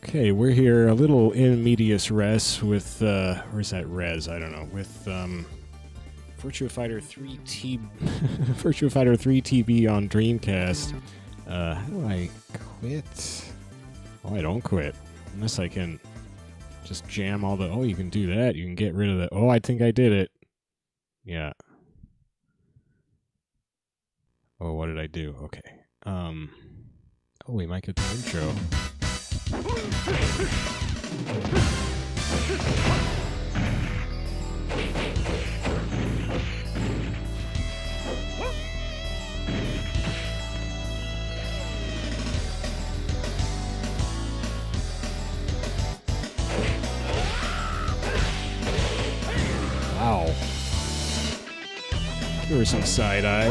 Okay, we're here a little in medias res with, where's that res? I don't know. With, Virtua Fighter 3 Virtua Fighter 3 TB on Dreamcast. How do I quit? Oh, I don't quit. Unless I can just jam all the, oh, you can do that. You can get rid of the, oh, I think I did it. Yeah. Oh, what did I do? Okay. Oh, we might get the intro. Wow. Give her some side eye.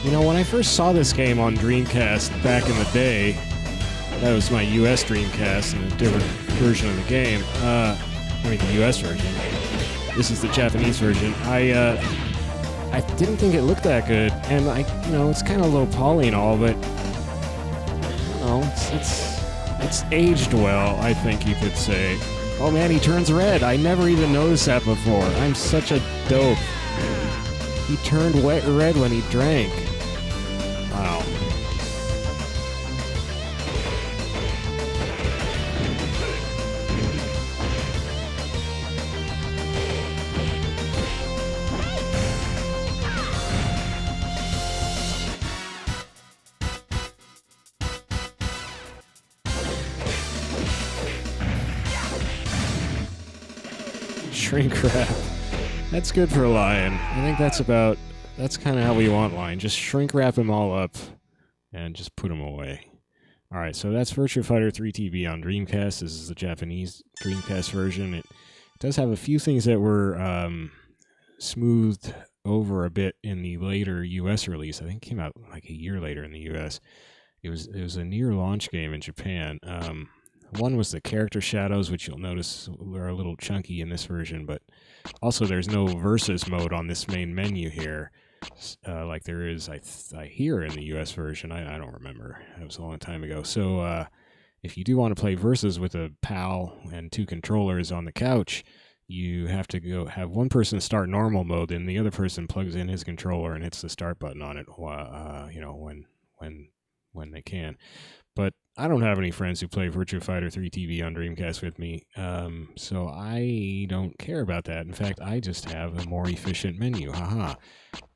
You know, when I first saw this game on Dreamcast back in the day, that was my US Dreamcast and a different version of the game. I mean, the US version. This is the Japanese version. I didn't think it looked that good, and it's kind of low poly and all, but it's aged well, I think you could say. Oh man, he turns red. I never even noticed that before. I'm such a dope. He turned red when he drank. Wow. Shrink wrap. That's good for a lion. I think that's kind of how we want lion. Just shrink wrap them all up and just put them away. Alright, so that's Virtua Fighter 3 TV on Dreamcast. This is the Japanese Dreamcast version. It does have a few things that were smoothed over a bit in the later US release. I think it came out like a year later in the US. It was a near launch game in Japan. One was the character shadows, which you'll notice are a little chunky in this version, but also there's no versus mode on this main menu here, like there is, I hear, in the US version. I don't remember. It was a long time ago. So if you do want to play versus with a PAL and two controllers on the couch, you have to go have one person start normal mode, and the other person plugs in his controller and hits the start button on it, when they can. But I don't have any friends who play Virtua Fighter 3 TV on Dreamcast with me, so I don't care about that. In fact, I just have a more efficient menu. Haha.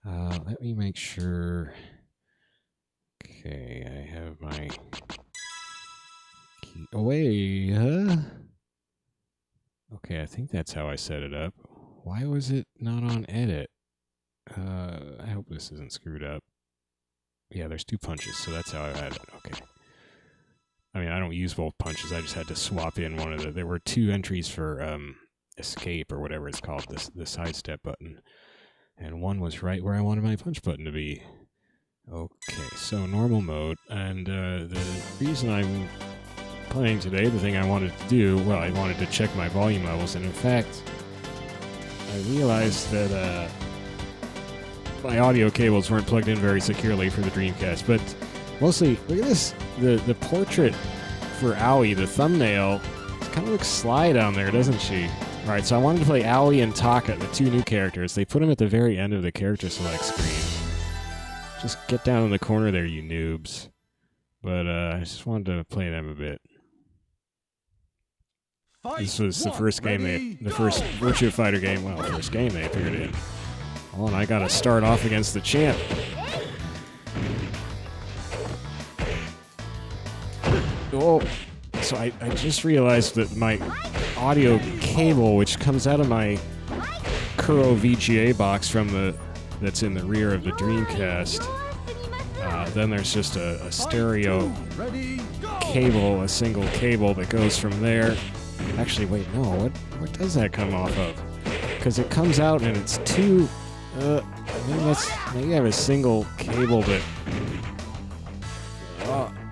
Let me make sure. Okay, I have my key. Oh, wait, huh? Okay, I think that's how I set it up. Why was it not on edit? I hope this isn't screwed up. Yeah, there's two punches, so that's how I had it. Okay. I mean, I don't use both punches. I just had to swap in one of the... There were two entries for escape, or whatever it's called, the sidestep button. And one was right where I wanted my punch button to be. Okay, so normal mode. And the reason I'm playing today, the thing I wanted to do, well, I wanted to check my volume levels. And in fact, I realized that my audio cables weren't plugged in very securely for the Dreamcast. But mostly, look at this. The portrait for Aoi, the thumbnail, it kind of looks sly down there, doesn't she? Alright, so I wanted to play Aoi and Taka, the two new characters. They put them at the very end of the character select screen. Just get down in the corner there, you noobs. But I just wanted to play them a bit. This was the first game the first Virtua Fighter game, well, first game they appeared in. Oh, and I gotta start off against the champ. Oh, so I just realized that my audio cable, which comes out of my Kuro VGA box that's in the rear of the Dreamcast, then there's just a stereo cable, a single cable that goes from there. Actually, wait, no, what does that come off of? Because it comes out and it's two, maybe I have a single cable that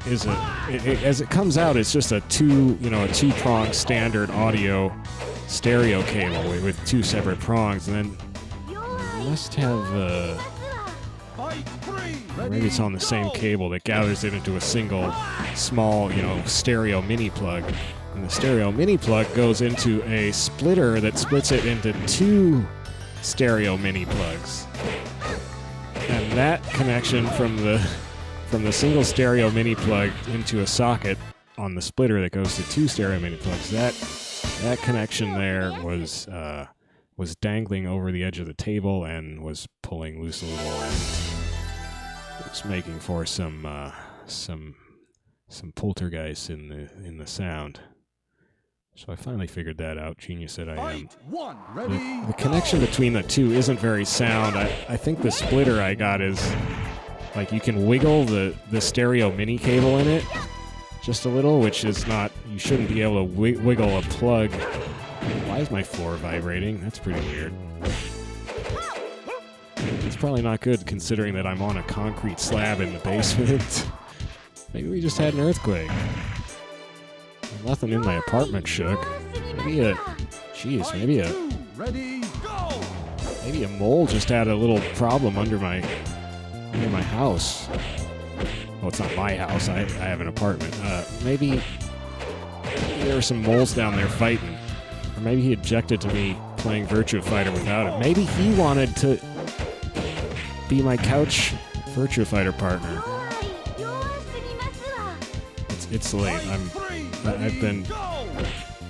as it comes out, it's just a two-prong standard audio stereo cable with two separate prongs, and then you must have Or maybe it's on the same cable that gathers it into a single, small, stereo mini plug. And the stereo mini plug goes into a splitter that splits it into 2 stereo mini plugs. And that connection from the single stereo mini plug into a socket on the splitter that goes to 2 stereo mini plugs, that connection there was dangling over the edge of the table and was pulling loose a little, and it was making for some poltergeist in the sound. So I finally figured that out. Genius that I am. The connection between the two isn't very sound. I think the splitter I got is like you can wiggle the stereo mini cable in it just a little, which is not. You shouldn't be able to wiggle a plug. Why is my floor vibrating? That's pretty weird. It's probably not good considering that I'm on a concrete slab in the basement. Maybe we just had an earthquake. Nothing in my apartment shook. Maybe a mole just had a little problem under my house. Well, it's not my house. I have an apartment. Maybe there were some moles down there fighting. Or maybe he objected to me playing Virtua Fighter without it. Maybe he wanted to be my couch Virtua Fighter partner. It's late. I've been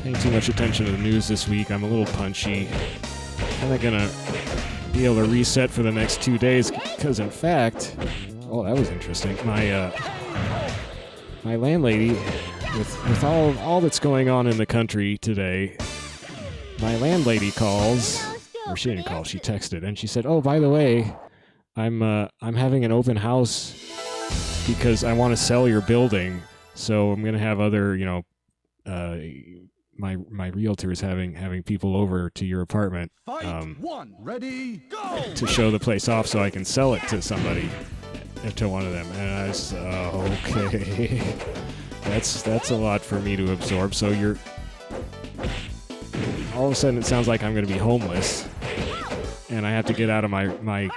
paying too much attention to the news this week. I'm a little punchy. I'm not gonna be able to reset for the next 2 days because, in fact, oh, that was interesting. My landlady, with all that's going on in the country today, my landlady calls, or she didn't call, she texted, and she said, "Oh, by the way, I'm having an open house because I want to sell your building." So I'm gonna have other, my realtors having people over to your apartment to show the place off, so I can sell it to somebody, to one of them. And I was okay. That's a lot for me to absorb. So all of a sudden it sounds like I'm gonna be homeless, and I have to get out of my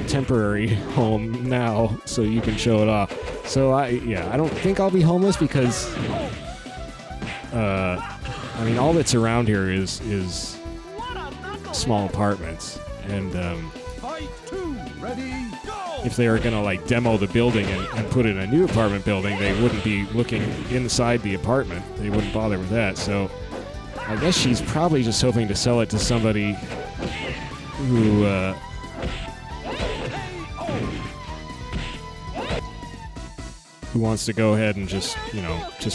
temporary home now so you can show it off. So I don't think I'll be homeless because all that's around here is small apartments, and if they were gonna demo the building and put in a new apartment building, they wouldn't be looking inside the apartment. They wouldn't bother with that. So I guess she's probably just hoping to sell it to somebody who wants to go ahead and just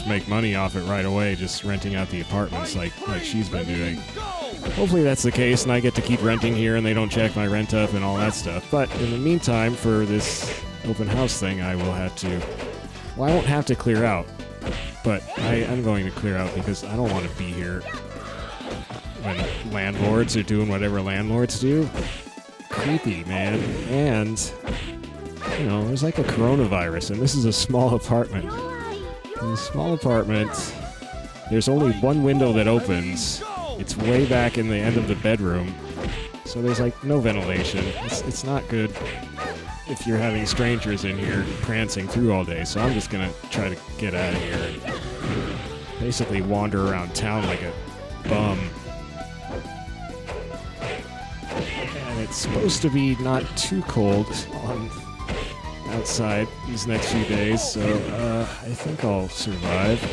make money off it right away, just renting out the apartments like she's been doing. Hopefully that's the case, and I get to keep renting here, and they don't check my rent up and all that stuff. But in the meantime, for this open house thing, I won't have to clear out, but I'm going to clear out because I don't want to be here when landlords are doing whatever landlords do. Creepy, man. And there's like a coronavirus, and this is a small apartment. In a small apartment, there's only one window that opens. It's way back in the end of the bedroom, so there's no ventilation. It's not good if you're having strangers in here prancing through all day, so I'm just gonna try to get out of here and basically wander around town like a bum. And it's supposed to be not too cold outside these next few days, so I think I'll survive.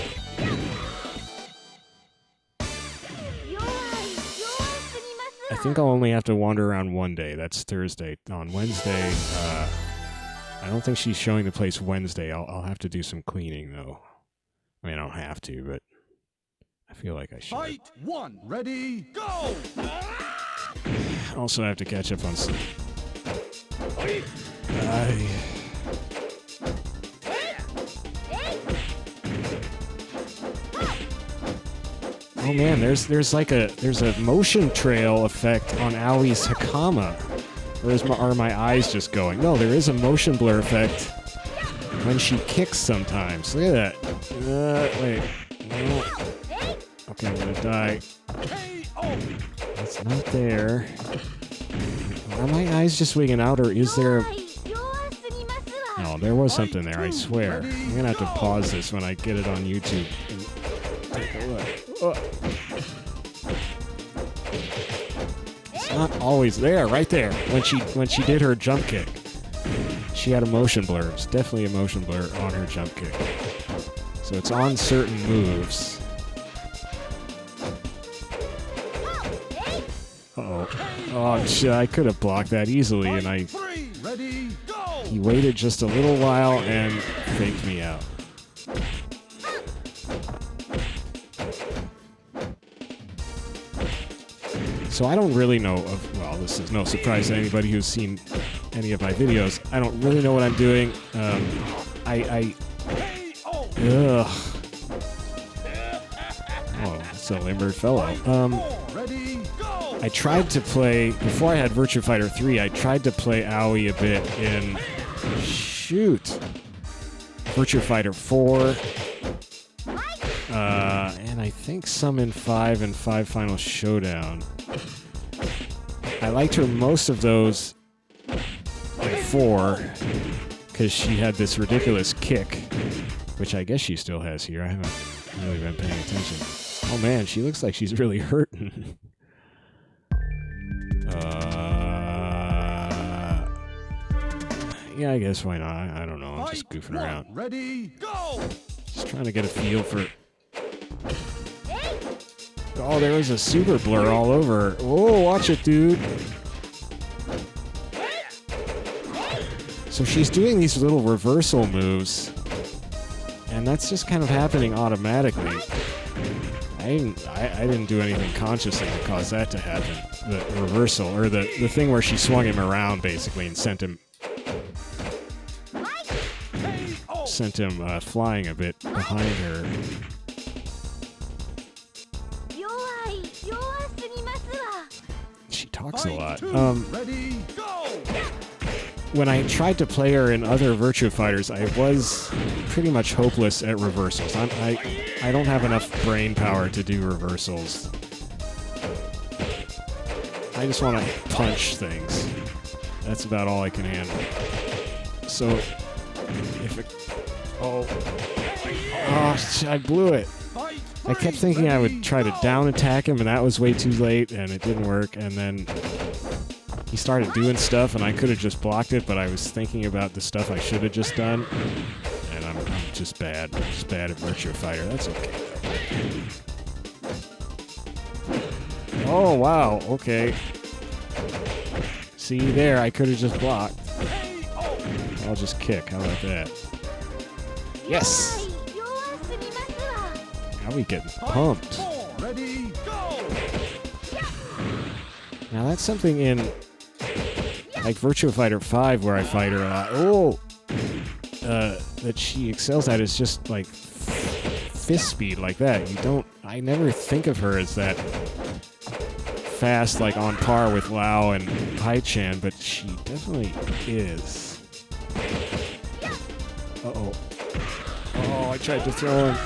I think I'll only have to wander around one day. That's Thursday. On Wednesday, I don't think she's showing the place Wednesday. I'll have to do some cleaning, though. I mean, I don't have to, but I feel like I should. Fight one, ready, go! Also, I have to catch up on sleep. Oh man, there's a motion trail effect on Aoi's Hakama. Or are my eyes just going? No, there is a motion blur effect when she kicks sometimes. Look at that. Wait. No. Okay, I'm gonna die. It's not there. Are my eyes just wigging out, or is there No, there was something there, I swear. I'm gonna have to pause this when I get it on YouTube and take a look. It's not always there, right there. When she did her jump kick, she had a motion blur. It's definitely a motion blur on her jump kick. So it's on certain moves. Uh-oh. Oh, shit, I could have blocked that easily, and he waited just a little while and faked me out. So I don't really know of, well, this is no surprise to anybody who's seen any of my videos. I don't really know what I'm doing. Ugh. Oh, it's a limbered fellow. I tried to play, before I had Virtua Fighter 3, I tried to play Aoi a bit in, Virtua Fighter 4, and I think some in 5 and 5 Final Showdown. I liked her most of those in 4, because she had this ridiculous kick, which I guess she still has here. I haven't really been paying attention. Oh man, she looks like she's really hurting. Yeah, I guess why not? I don't know. I'm just goofing around. Ready, go! Just trying to get a feel for. Oh, there was a super blur all over. Oh, watch it, dude. So she's doing these little reversal moves, and that's just kind of happening automatically. I didn't do anything consciously to cause that to happen. The reversal, or the thing where she swung him around basically and sent him flying a bit behind her. She talks a lot. When I tried to play her in other Virtua Fighters, I was pretty much hopeless at reversals. I don't have enough brain power to do reversals. I just want to punch things. That's about all I can handle. So, if it... Oh, I blew it. I kept thinking I would try to down attack him, and that was way too late, and it didn't work, and then he started doing stuff, and I could have just blocked it, but I was thinking about the stuff I should have just done, and I'm just bad. I'm just bad at Virtua Fighter. That's okay. Oh, wow. Okay. See, there, I could have just blocked. I'll just kick. How about that? Yes! Now we getting pumped. Now that's something in like Virtua Fighter 5 where I fight her a lot. That she excels at is just like fist speed like that. I never think of her as that fast, like on par with Lao and Hai-chan, but she definitely is. Uh-oh. Oh, I tried to throw him.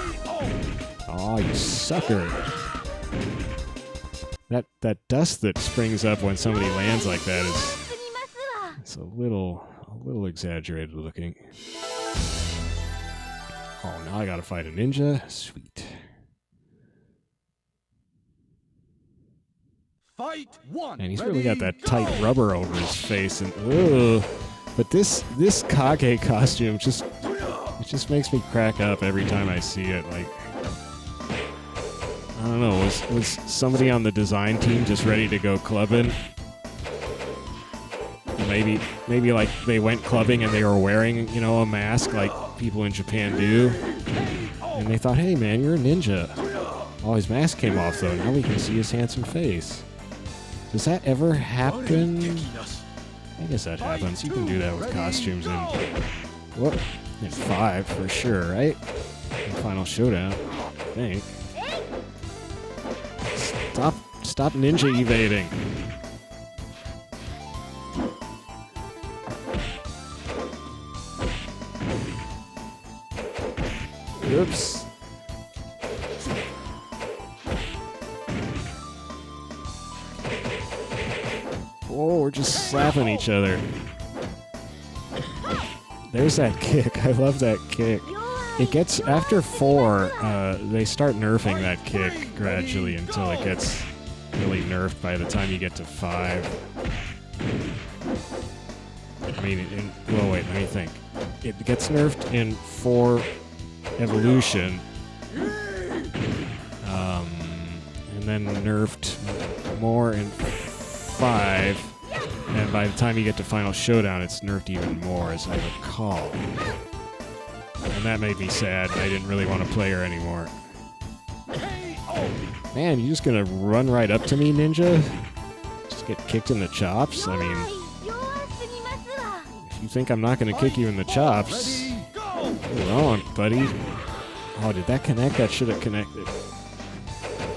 Oh, you sucker. That dust that springs up when somebody lands like that is it's a little exaggerated looking. Oh, now I gotta fight a ninja? Sweet. Fight one. And he's really got that tight rubber over his face, and ugh. But this Kage costume just makes me crack up every time I see it. Like, I don't know, was somebody on the design team just ready to go clubbing? Maybe like they went clubbing and they were wearing, a mask like people in Japan do. And they thought, hey man, you're a ninja. Oh, his mask came off though. Now we can see his handsome face. Does that ever happen? I guess that happens. You can do that with costumes in 5 for sure, right? In Final Showdown, I think. Stop ninja evading. Oops. Oh, we're just slapping each other. There's that kick. I love that kick. It gets, after 4, they start nerfing that kick gradually until it gets really nerfed by the time you get to 5. I mean, well, wait, let me think. It gets nerfed in 4 Evolution, and then nerfed more in 5, and by the time you get to Final Showdown, it's nerfed even more, as I recall. And that made me sad. I didn't really want to play her anymore. Man, you just gonna run right up to me, Ninja? Just get kicked in the chops? I mean, if you think I'm not gonna kick you in the chops, you're wrong, buddy. Oh, did that connect? That should have connected.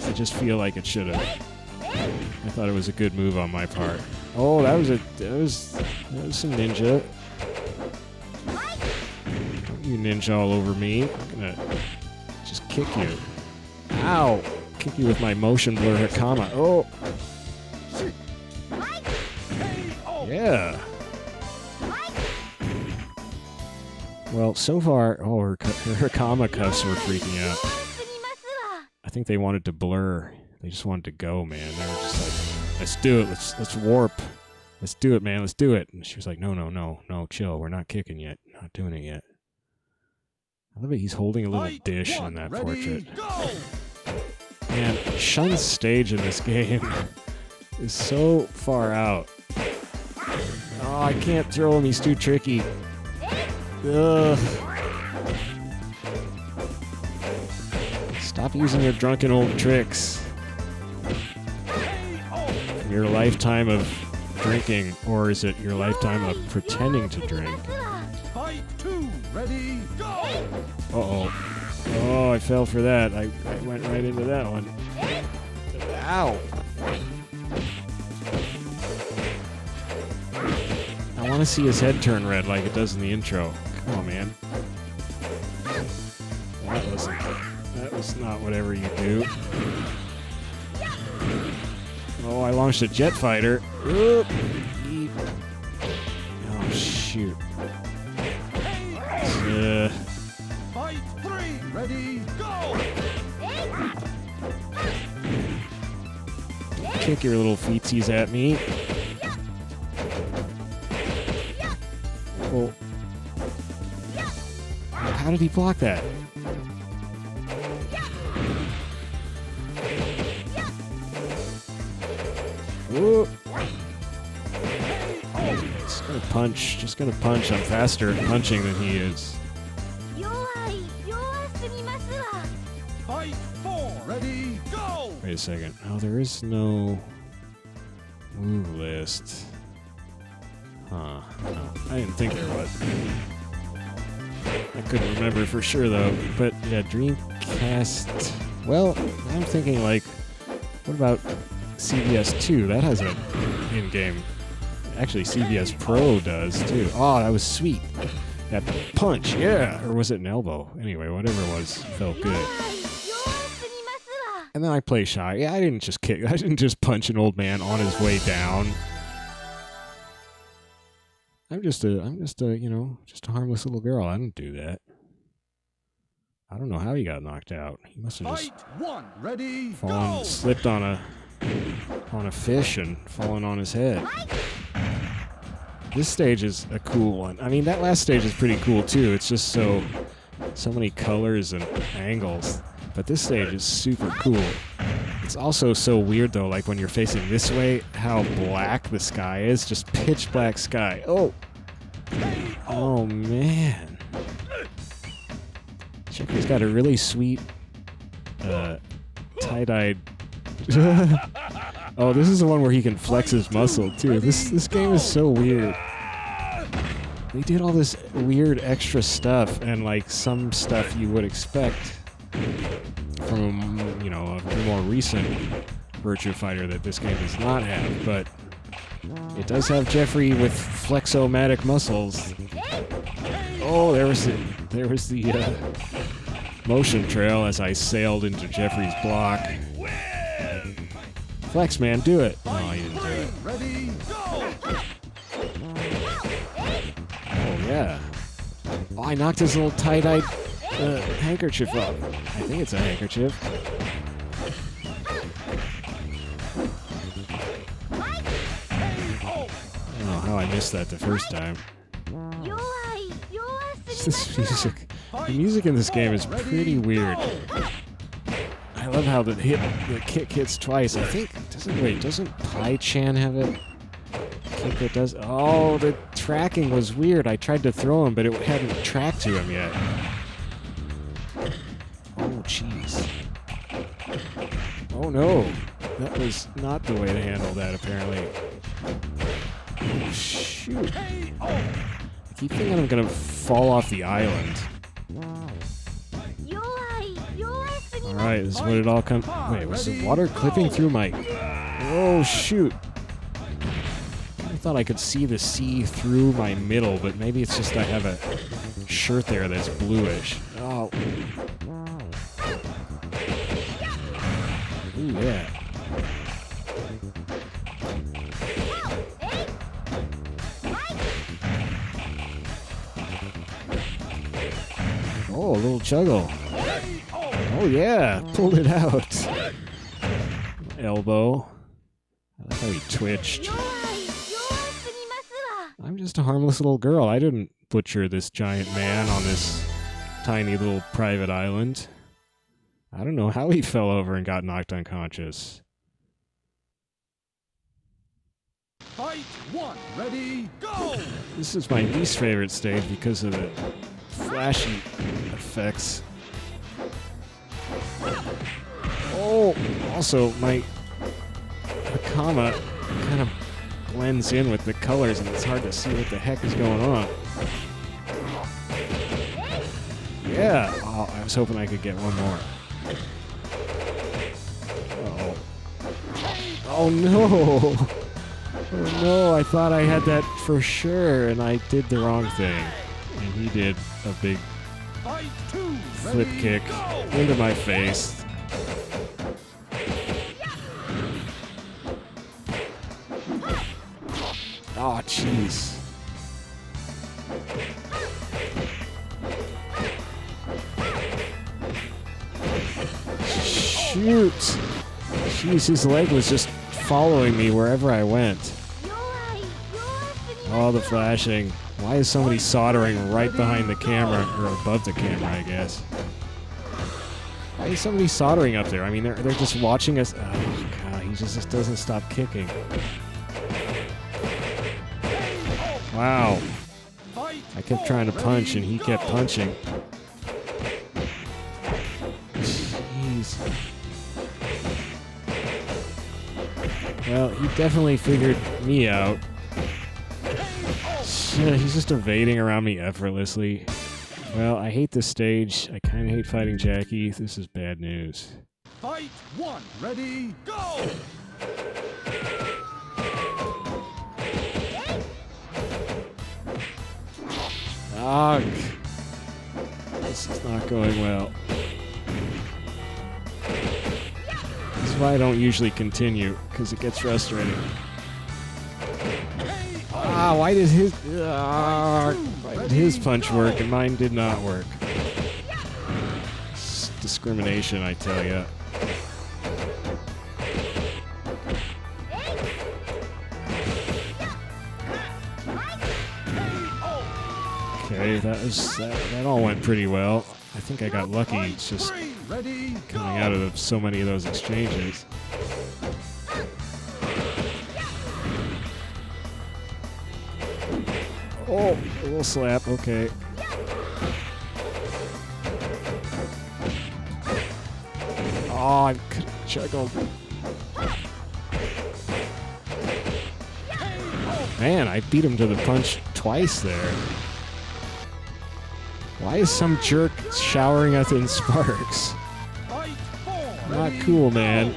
I just feel like it should have. I thought it was a good move on my part. Oh, that was some ninja. Don't you ninja all over me. I'm gonna just kick you. Ow! Kick you with my motion blur Hakama. Oh! Yeah! Well, so far, her Hakama cuffs were freaking out. I think they wanted to blur. They just wanted to go, man. They were just like, let's do it. Let's warp. Let's do it, man. Let's do it. And she was like, no, chill. We're not kicking yet. Not doing it yet. I love it. He's holding a little dish in that portrait. Man, Shun's stage in this game is so far out. Oh, I can't throw him. He's too tricky. Ugh. Stop using your drunken old tricks. From your lifetime of drinking, or is it your lifetime of pretending to drink? Fight 2, ready, go! Uh-oh. Oh, I fell for that. I went right into that one. Ow! I want to see his head turn red like it does in the intro. Come on, man. That was not whatever you do. Oh, I launched a jet fighter. Oop. Oh, shoot. Fight 3, ready, go! Kick your little feetsies at me. Oh. How did he block that? Ooh. Just gonna punch. I'm faster at punching than he is. Fight 4, ready, go! Wait a second. Oh, there is no move list. Huh. No, I didn't think there was. I couldn't remember for sure though. But yeah, Dreamcast. Well, I'm thinking like, what about CVS 2? That has an in-game. Actually, CVS Pro does too. Oh, that was sweet. That punch, yeah. Or was it an elbow? Anyway, whatever it was, felt good. And then I play shy. Yeah, I didn't just punch an old man on his way down. I'm just a harmless little girl. I didn't do that. I don't know how he got knocked out. He must have just slipped on a fish and fallen on his head. This stage is a cool one. I mean, that last stage is pretty cool too. It's just so many colors and angles. But this stage is super cool. It's also so weird though, like when you're facing this way, how black the sky is. Just pitch black sky. Oh! Oh man. Jeffrey's got a really sweet tie-dyed... Oh, this is the one where he can flex his muscle too. This game is so weird. They did all this weird extra stuff, and like some stuff you would expect from, a more recent Virtua Fighter that this game does not have, but it does have Jeffrey with flexomatic muscles. Oh, there was the motion trail as I sailed into Jeffrey's block. Flex, man, do it. No, he didn't do it. Oh, yeah. I knocked his little tie-dyed handkerchief off. I think it's a handkerchief. Oh, how I missed that the first time. This music. The music in this game is pretty weird. I love how the kick hits twice. I think doesn't Pai-chan have a kick that does? Oh, the tracking was weird. I tried to throw him, but it hadn't tracked to him yet. Oh, jeez. Oh no, that was not the way to handle that. Apparently. Oh, shoot. I keep thinking I'm gonna fall off the island. Alright, this is what it all comes. Wait, was the water clipping through my. Oh, shoot. I thought I could see the sea through my middle, but maybe it's just I have a shirt there that's bluish. Oh. Ooh, yeah. Oh, a little juggle. Oh yeah, pulled it out. Elbow. I like how he twitched. I'm just a harmless little girl. I didn't butcher this giant man on this tiny little private island. I don't know how he fell over and got knocked unconscious. Fight one. Ready, go! This is my least favorite stage because of the flashy effects. Oh, also my Hakama kind of blends in with the colors and it's hard to see what the heck is going on. Yeah, oh, I was hoping I could get one more. Uh-oh. Oh no! Oh no, I thought I had that for sure and I did the wrong thing. And he did a big flip kick into my face. Oh, jeez. Shoot! Jeez, his leg was just following me wherever I went. Oh, the flashing. Why is somebody soldering right behind the camera, or above the camera, I guess? Why is somebody soldering up there? I mean, they're just watching us. Oh, God, he just doesn't stop kicking. Wow. I kept trying to punch, and he kept punching. Jeez. Well, he definitely figured me out. He's just evading around me effortlessly. Well, I hate this stage. I kind of hate fighting Jackie. This is bad news. Fight one. Ready, go! Ugh. This is not going well. This is why I don't usually continue, because it gets frustrating. Ah, why did his punch work and mine did not work? It's discrimination, I tell ya. Okay, that all went pretty well. I think I got lucky. It's just coming out of so many of those exchanges. Oh, a little slap, okay. Oh, I could have juggled. Man, I beat him to the punch twice there. Why is some jerk showering us in sparks? Not cool, man.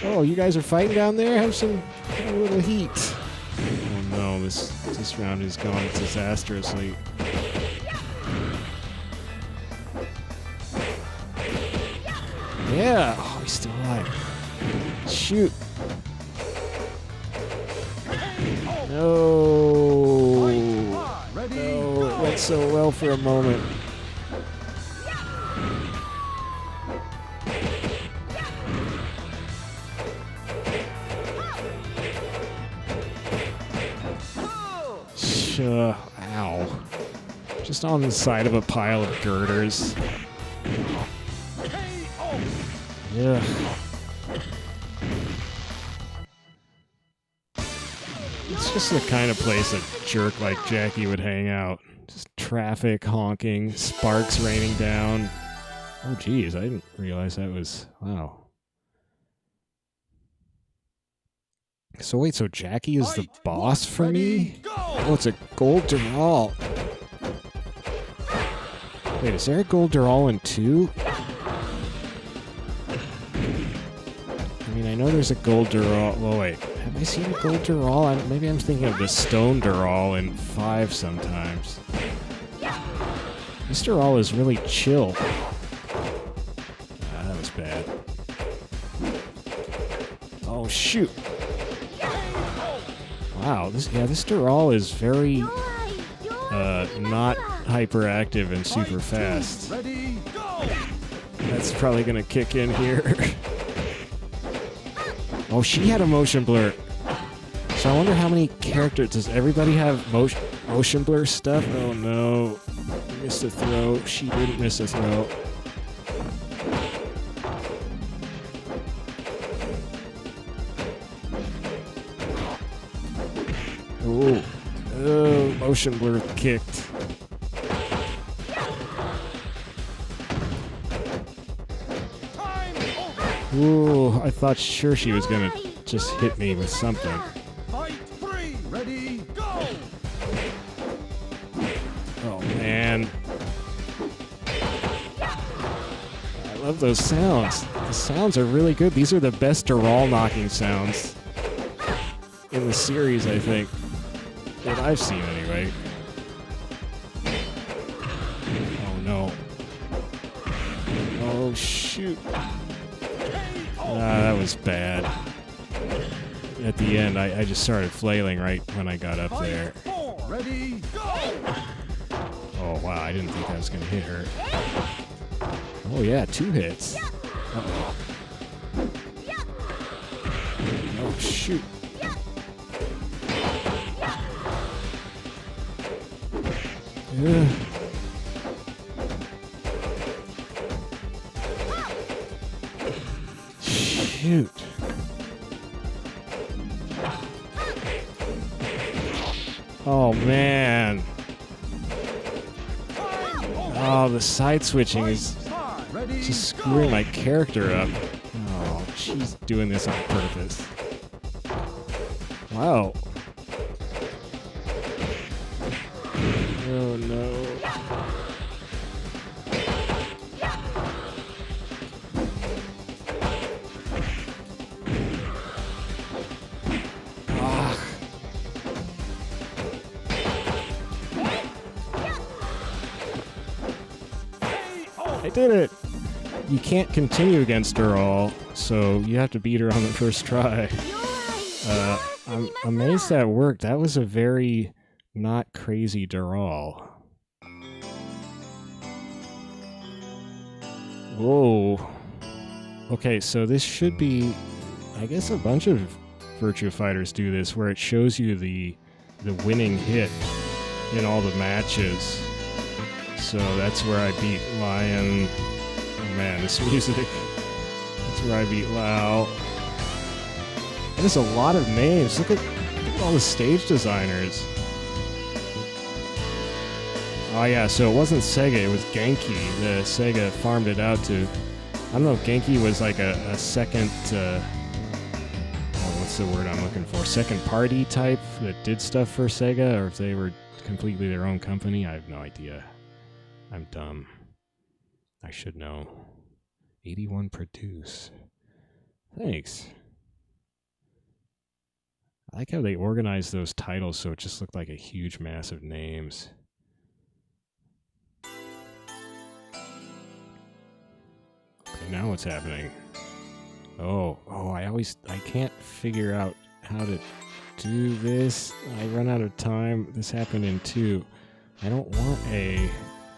Oh, you guys are fighting down there? Have a little heat. Oh no, this round is going disastrously. Yeah! Oh, he's still alive. Shoot. No. Ready, No, it go. went so well for a moment. Ow. Just on the side of a pile of girders. KO. Yeah. It's just the kind of place a jerk like Jackie would hang out. Just traffic honking, sparks raining down. Oh, geez, I didn't realize that was... Wow. So wait, so Jackie is the Fight boss one, for ready, me? go. Oh, it's a gold Dural. Wait, is there a gold Dural in 2? I mean, I know there's a gold Dural. Well, wait. Have I seen a gold Dural? Maybe I'm thinking of the stone Dural in 5 sometimes. This Dural is really chill. Ah, that was bad. Oh, shoot. Wow, this Dural is very not hyperactive and super fast. Ready, go. That's probably gonna kick in here. Oh, she had a motion blur. So I wonder how many characters does everybody have motion blur stuff? Oh no, missed a throw. She didn't miss a throw. Oh, motion blur kicked. Time over. Ooh, I thought sure she was gonna just hit me with something. Fight 3. Ready, go. Oh man. I love those sounds. The sounds are really good. These are the best Dural knocking sounds in the series, I think. That I've seen anyway. Oh no. Oh shoot. That was bad. At the end, I just started flailing right when I got up there. Fight 4. Ready, go. Oh wow, I didn't think I was gonna hit her. Oh yeah, 2 hits. Uh-oh. Oh shoot. Ugh. Shoot. Oh man. Oh, the side switching is just screwing my character up. Oh, she's doing this on purpose. Wow. Oh no. Ah. I did it! You can't continue against her all, so you have to beat her on the first try. I'm amazed that worked. That was a very not crazy Dural. Whoa. Okay, so this should be... I guess a bunch of Virtua Fighters do this, where it shows you the winning hit in all the matches. So that's where I beat Lion. Oh man, this music. That's where I beat Lao. There's a lot of names. Look at all the stage designers. Oh yeah, so it wasn't Sega, it was Genki. The Sega farmed it out to... I don't know if Genki was like a second... what's the word I'm looking for? Second party type that did stuff for Sega, or if they were completely their own company. I have no idea. I'm dumb. I should know. 81 produce. Thanks. I like how they organized those titles so it just looked like a huge mass of names. Okay, now what's happening? Oh, I can't figure out how to do this. I run out of time. This happened in 2. I don't want A.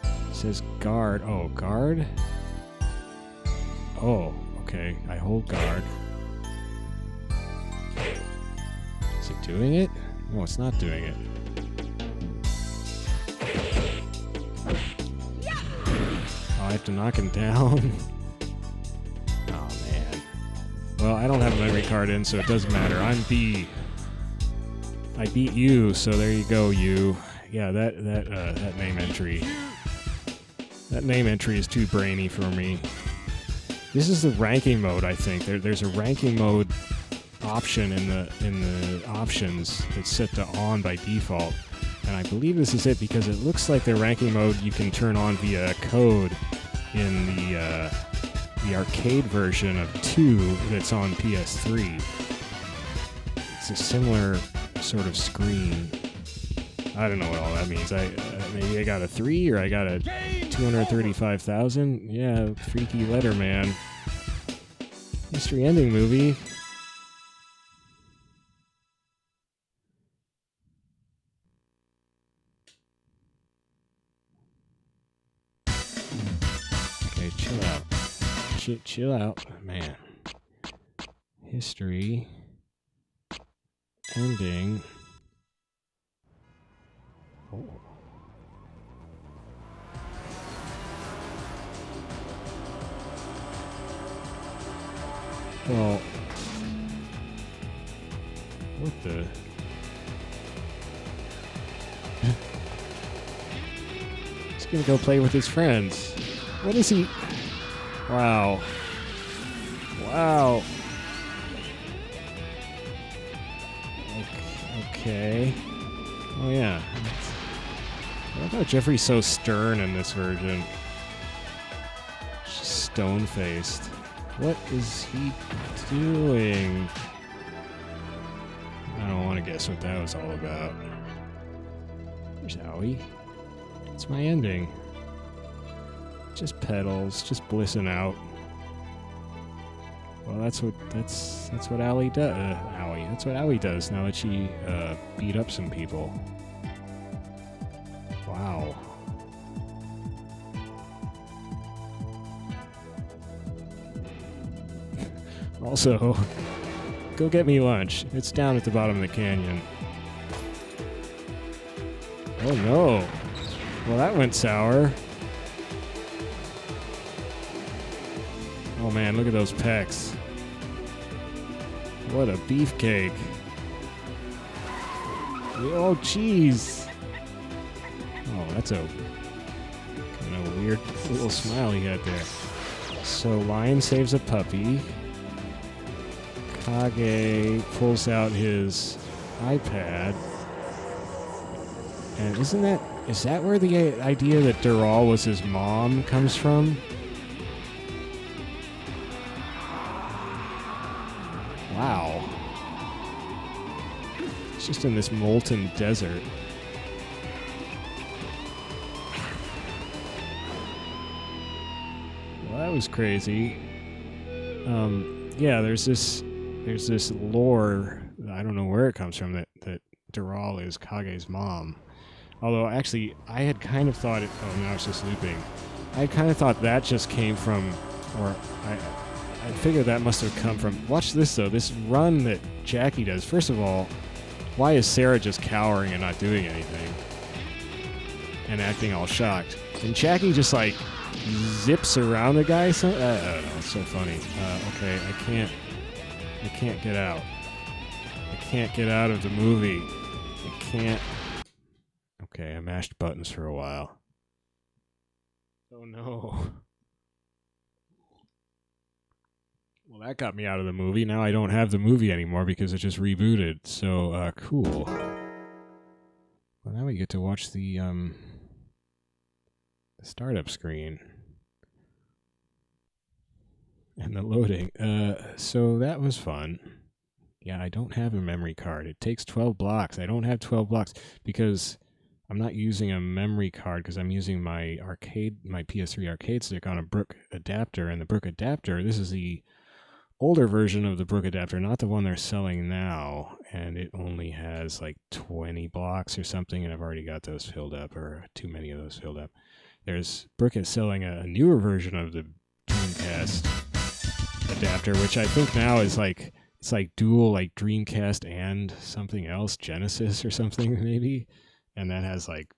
It says guard. Oh, guard? Oh, okay. I hold guard. Is it doing it? No, it's not doing it. Oh, I have to knock him down. Oh, man. Well, I don't have a memory card in, so it doesn't matter. I'm B. I beat you, so there you go, you. Yeah, that name entry. That name entry is too brainy for me. This is the ranking mode, I think. There's a ranking mode option in the options that's set to on by default, and I believe this is it because it looks like the ranking mode you can turn on via code in the arcade version of 2 that's on PS3. It's a similar sort of screen. I don't know what all that means. Maybe I got a 3 or I got a 235,000. Yeah, freaky letter, man. Mystery ending movie. Okay, chill out. Chill out, man. History. Ending. Oh. Well, what the? He's gonna go play with his friends. What is he? Wow. Wow. Okay. Oh yeah. I thought Jeffrey's so stern in this version. Just stone-faced. What is he doing? I don't want to guess what that was all about. There's Aoi. It's my ending. Just pedals, just blissing out. Well, that's what Aoi does. That's what Aoi does now that she beat up some people. Wow. Also, go get me lunch. It's down at the bottom of the canyon. Oh no. Well, that went sour. Oh man, look at those pecs. What a beefcake. Oh, jeez. Oh, that's a kind of weird little smile he had there. So, Lion saves a puppy. Kage pulls out his iPad. And is that where the idea that Dural was his mom comes from? Wow. It's just in this molten desert. Well, that was crazy. Yeah, there's this lore, I don't know where it comes from, that Dural is Kage's mom. Although, actually, I had kind of thought it... Oh, now it's just looping. I kind of thought that just came from... Or, I figured that must have come from... Watch this, though. This run that Jackie does. First of all, why is Sarah just cowering and not doing anything? And acting all shocked. And Jackie just, like, zips around the guy. I don't know. It's so funny. Okay, I can't get out. I can't get out of the movie. I can't... Okay, I mashed buttons for a while. Oh no. Well, that got me out of the movie. Now I don't have the movie anymore because it just rebooted. So, cool. Well, now we get to watch the startup screen. And the loading. So that was fun. Yeah, I don't have a memory card. It takes 12 blocks. I don't have 12 blocks because I'm not using a memory card because I'm using my PS3 arcade stick on a Brook adapter. And the Brook adapter, this is the older version of the Brook adapter, not the one they're selling now, and it only has like 20 blocks or something, and I've already got those filled up, or too many of those filled up. Brook is selling a newer version of the Dreamcast adapter, which I think now is like, it's like dual, like Dreamcast and something else, Genesis or something maybe, and that has like,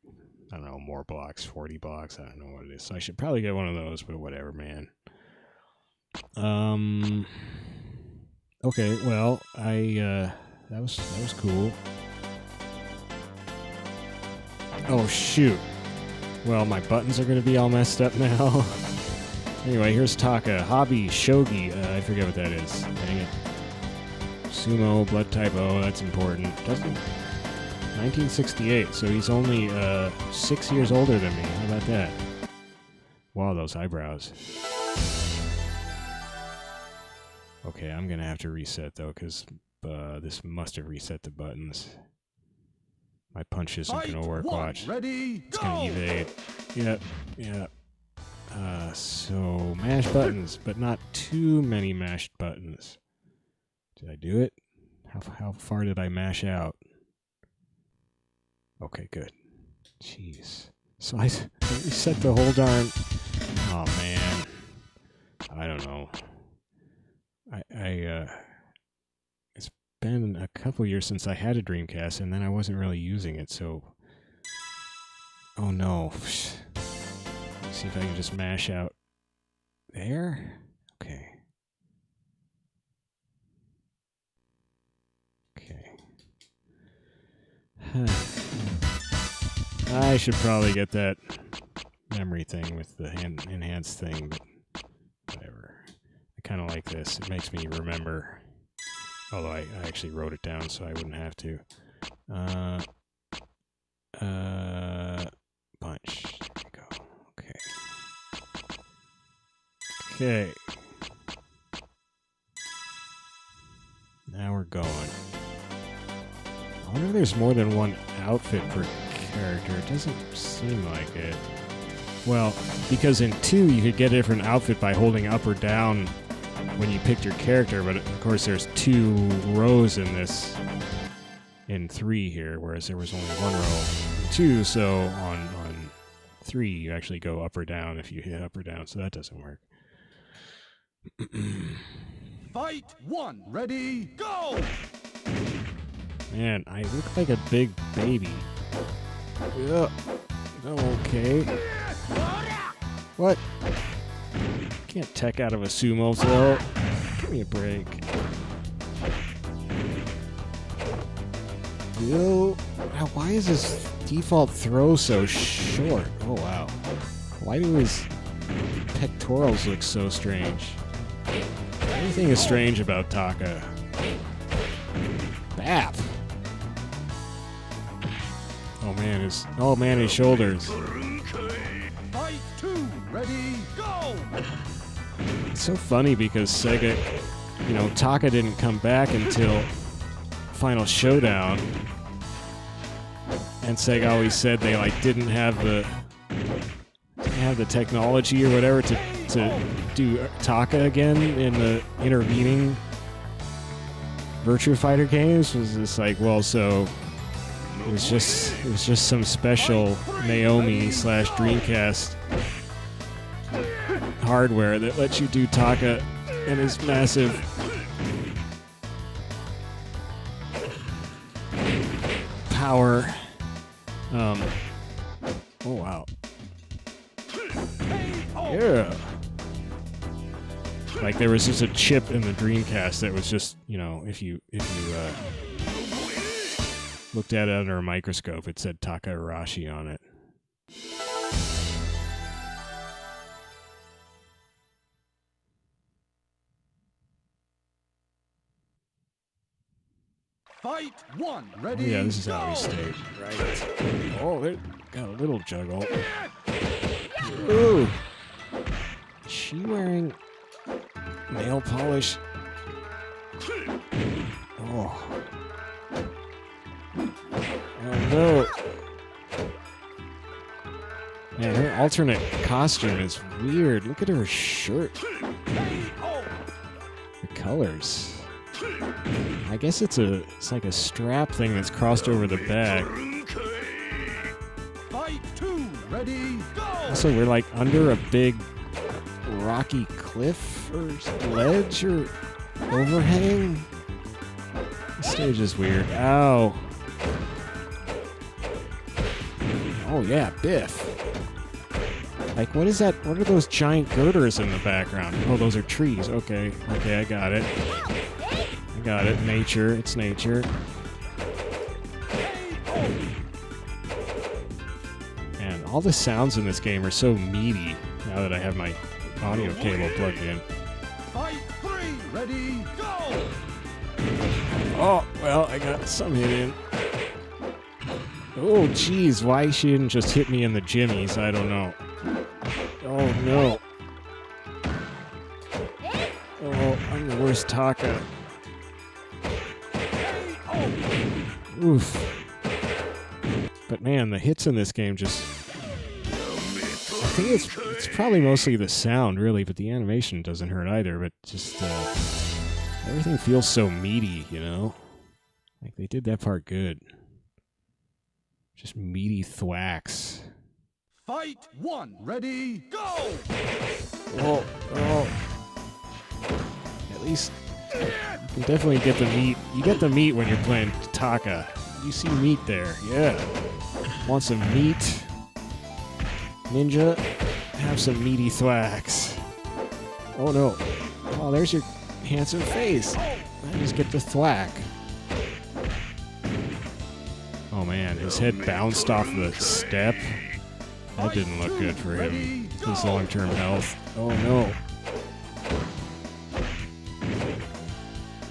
I don't know, more blocks, 40 blocks, I don't know what it is. So I should probably get one of those, but whatever, man. Okay, well, that was cool. Oh shoot. Well, my buttons are gonna be all messed up now. Anyway, here's Taka. Hobby, shogi, I forget what that is. Dang it. Sumo, blood type O, that's important. Doesn't 1968, so he's only 6 years older than me. How about that? Wow, those eyebrows. Okay, I'm gonna have to reset though, because this must have reset the buttons. My punch isn't gonna work. Watch. Ready, it's gonna evade. Yep. So mash buttons, but not too many mashed buttons. Did I do it? How far did I mash out? Okay, good. Jeez. So I reset the whole darn. Oh man. I don't know. It's been a couple years since I had a Dreamcast, and then I wasn't really using it, so... Oh no. Let's see if I can just mash out there? Okay. Okay. I should probably get that memory thing with the enhanced thing, but whatever. I kind of like this. It makes me remember. Although I actually wrote it down so I wouldn't have to. Punch. There we go. Okay. Okay. Now we're going. I wonder if there's more than one outfit per character. It doesn't seem like it. Well, because in 2 you could get a different outfit by holding up or down when you picked your character, but of course there's 2 rows in this, in 3 here, whereas there was only 1 row in 2, so on 3 you actually go up or down if you hit up or down, so that doesn't work. Fight 1. Ready, go! Man, I look like a big baby. Ugh. Okay. What? Can't tech out of a sumo throw. Give me a break. Ew. Now, why is his default throw so short? Oh, wow. Why do his pectorals look so strange? Everything is strange about Taka. Bap! Oh man, his shoulders. Fight 2. Ready, go! It's so funny because Sega, Taka didn't come back until Final Showdown, and Sega always said they didn't have the technology or whatever to do Taka again in the intervening Virtua Fighter games. Was just like, well, so it was just some special Naomi / Dreamcast hardware that lets you do Taka and his massive power. Oh wow. Yeah. Like there was just a chip in the Dreamcast that was just, if you looked at it under a microscope, it said Taka-Arashi on it. Fight 1. Ready, Oh yeah, this is go! how we stayed, right? Oh, it got a little juggle. Ooh! Is she wearing nail polish? Oh. Oh no. Man, her alternate costume is weird. Look at her shirt. The colors. I guess it's like a strap thing that's crossed over the back. Fight 2, ready, go! Also, we're like under a big rocky cliff or ledge or overhang. The stage is weird. Ow. Oh yeah, Biff. Like, what is that? What are those giant girders in the background? Oh, those are trees. Okay, I got it. I got it. Nature. It's nature. And all the sounds in this game are so meaty now that I have my audio cable plugged in. Fight 3, ready, go! Oh, well, I got some hit in. Oh, jeez, why she didn't just hit me in the jimmies, I don't know. Oh, no. Oh, I'm the worst Taka. Oof. But man, the hits in this game just... I think it's probably mostly the sound, really, but the animation doesn't hurt either, but just... everything feels so meaty, you know? Like, they did that part good. Just meaty thwacks. Fight 1, ready, go! Oh. At least you can definitely get the meat. You get the meat when you're playing Taka. You see meat there, yeah. Want some meat? Ninja? Have some meaty thwacks. Oh no. Oh, there's your handsome face. I just get the thwack. Oh man, his head bounced off the step. That didn't look good for him. His long-term health. Oh no.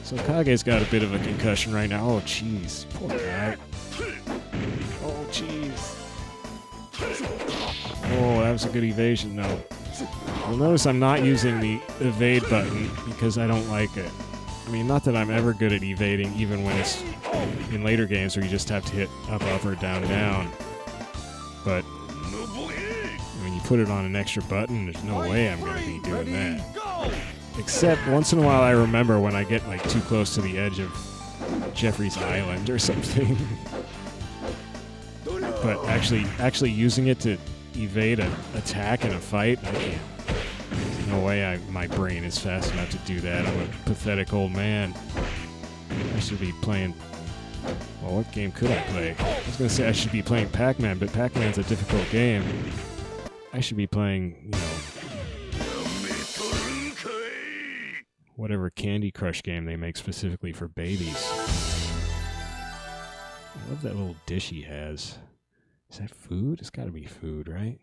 So Kage's got a bit of a concussion right now. Oh jeez, poor guy. Oh jeez. Oh, that was a good evasion though. You'll notice I'm not using the evade button because I don't like it. I mean, not that I'm ever good at evading, even when it's in later games where you just have to hit up, up, or down, down. But when you put it on an extra button, there's no way I'm going to be doing that. Except once in a while I remember when I get like too close to the edge of Jeffrey's Island or something. But actually using it to evade an attack in a fight, I can't. There's no way my brain is fast enough to do that. I'm a pathetic old man. I should be playing... Well, what game could I play? I was going to say I should be playing Pac-Man, but Pac-Man's a difficult game. I should be playing, you know... whatever Candy Crush game they make specifically for babies. I love that little dish he has. Is that food? It's got to be food, right?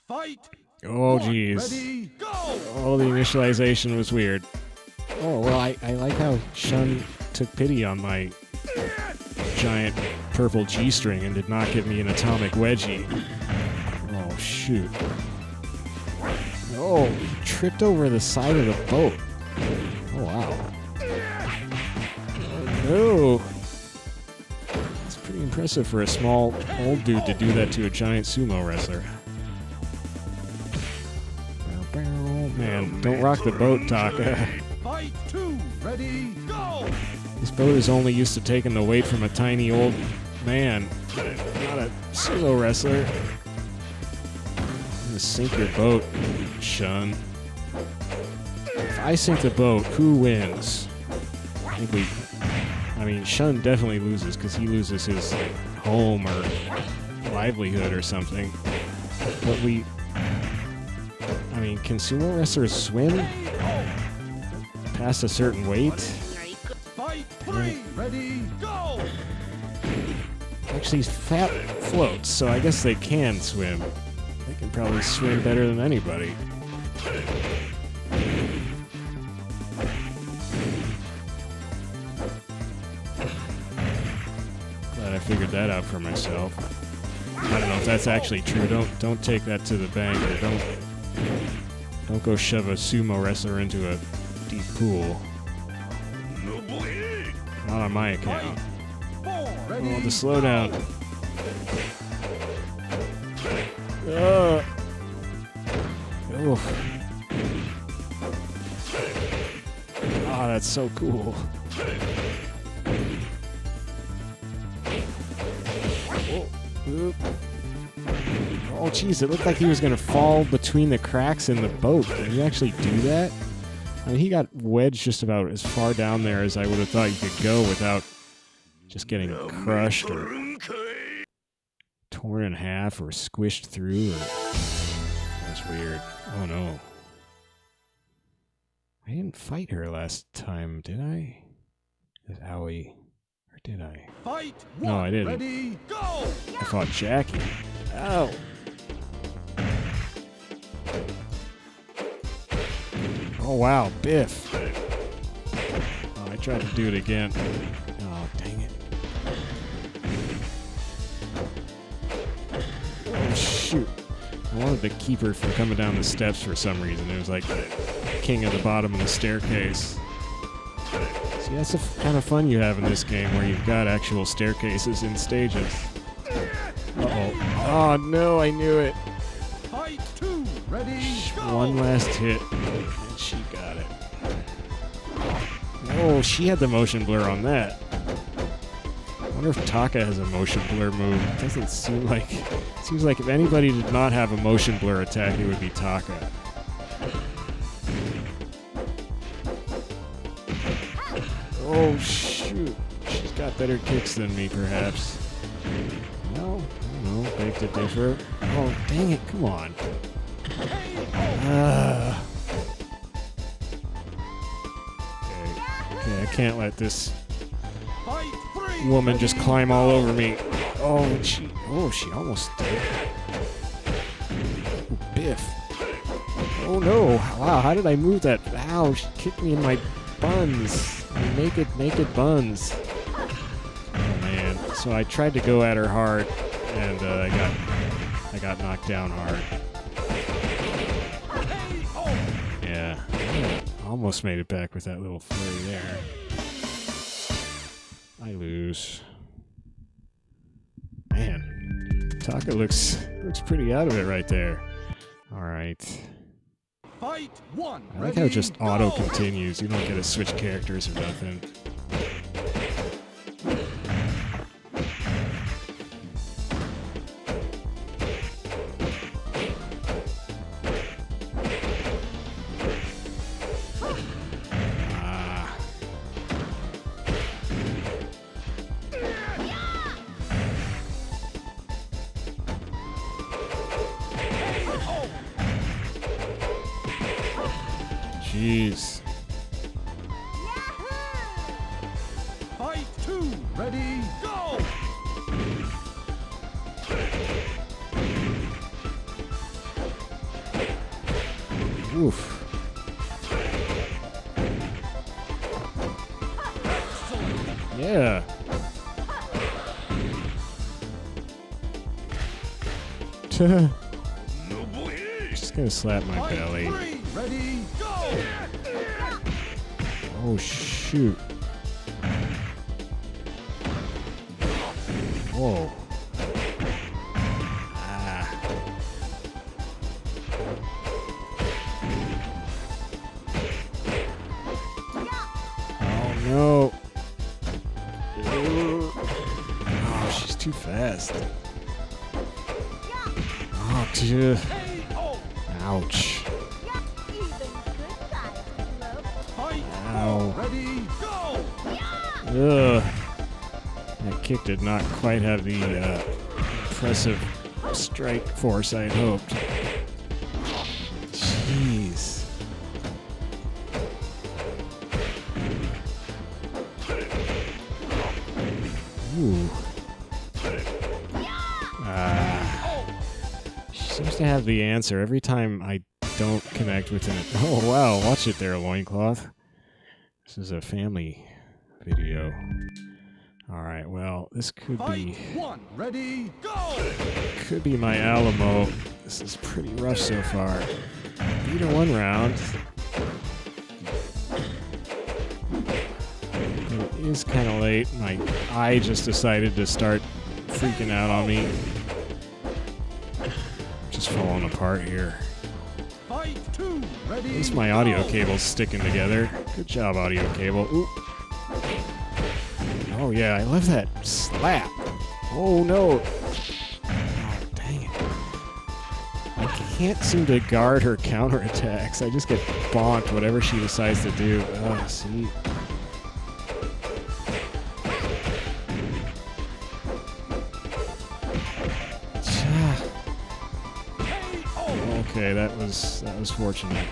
Fight. Oh, jeez. Oh, the initialization was weird. Oh, well, I like how Shun took pity on my giant purple G-string and did not give me an atomic wedgie. Oh, shoot. Oh, he tripped over the side of the boat. Oh, wow. Oh, no. It's pretty impressive for a small, old dude to do that to a giant sumo wrestler. Man, don't rock the boat, Taka. Fight 2, ready, go! This boat is only used to taking the weight from a tiny old man, not a sumo wrestler. I'm gonna sink your boat, Shun. If I sink the boat, who wins? I mean, Shun definitely loses because he loses his home or livelihood or something. But I mean, can sumo wrestlers swim past a certain weight? Fight 3, ready, go! Actually, fat floats, so I guess they can swim. They can probably swim better than anybody. Glad I figured that out for myself. I don't know if that's actually true. Don't take that to the bank, or don't go shove a sumo wrestler into a deep pool. Not on my account. Oh, the slowdown. that's so cool. Oop. Oh, jeez, it looked like he was going to fall between the cracks in the boat. Did he actually do that? I mean, he got wedged just about as far down there as I would have thought you could go without just getting crushed or torn in half or squished through. That's weird. Oh, no. I didn't fight her last time, did I? With Aoi. Or did I? Fight No, I didn't. Ready, go! I fought Jackie. Ow! Oh, wow, Biff. Oh, I tried to do it again. Oh, dang it. Oh, shoot. I wanted to keep her from coming down the steps for some reason. It was like king of the bottom of the staircase. See, that's the kind of fun you have in this game where you've got actual staircases in stages. Uh-oh. Oh, no, I knew it. Fight 2, ready, go! One last hit, and she got it. Oh, she had the motion blur on that. I wonder if Taka has a motion blur move. It doesn't seem like... It seems like if anybody did not have a motion blur attack, it would be Taka. Oh, shoot. She's got better kicks than me, perhaps. No, I don't know. Beg to differ. Oh, dang it. Come on. Okay, I can't let this woman just climb all over me. Oh, she almost did. Oh, Biff. Oh, no. Wow, how did I move that? Ow, she kicked me in my buns. Naked buns. Oh, man. So I tried to go at her hard, and I got knocked down hard. Yeah. Almost made it back with that little flurry there. I lose. Man, Taka looks pretty out of it right there. All right. Fight 1, I like how it just auto continues. You don't get to switch characters or nothing. Jeez. Fight 2, ready, go! Oof. Yeah. Just gonna slap my belly. Fight 3, ready, go! Oh, shoot. Whoa. Ah. Oh, no. Oh, she's too fast. Oh, dude. Ouch. Ow. Ready, go! Ugh. That kick did not quite have the impressive strike force I had hoped. Jeez. Ooh. She seems to have the answer every time I don't connect with it. Oh, wow. Watch it there, loincloth. This is a family video. Alright, well, this could be... Fight 1, ready, go! Could be my Alamo. This is pretty rough so far. Beat her one round. It is kind of late. My eye just decided to start freaking out on me. Just falling apart here. Fight 2, ready, At least my audio cable's sticking together. Good job, audio cable. Ooh. Oh yeah, I love that slap. Oh no. Oh, dang it. I can't seem to guard her counterattacks. I just get bonked whatever she decides to do. Oh, see. Okay, that was fortunate.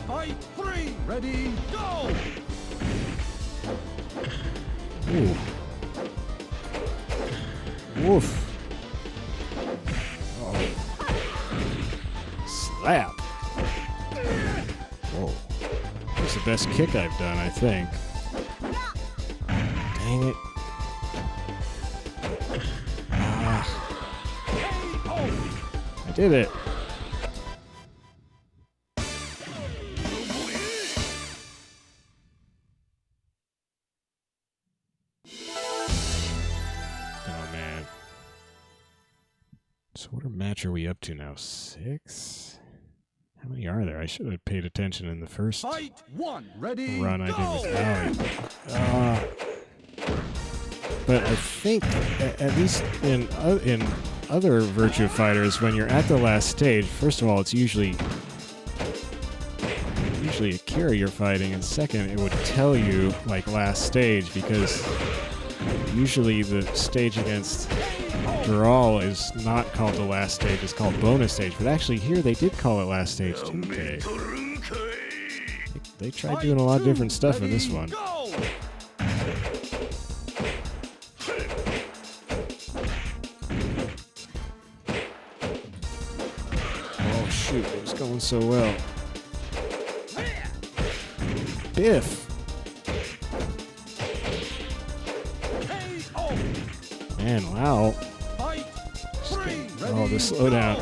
Fight 3. Ready, go! Ooh. Woof. Oh. Slap. Whoa. That's the best kick I've done, I think. Dang it. Ah. I did it. So what match are we up to now? 6? How many are there? I should have paid attention in the first Fight 1. Ready, run go! I did with Aoi. But I think, at least in other Virtua Fighters, when you're at the last stage, first of all, it's usually a Kira you're fighting, and second, it would tell you, like, last stage, because usually the stage against Dural is not called the last stage, it's called bonus stage. But actually here they did call it last stage too. Okay. They tried doing a lot of different stuff in this one. Oh shoot, it was going so well. Biff! Man, wow. Oh, the slowdown.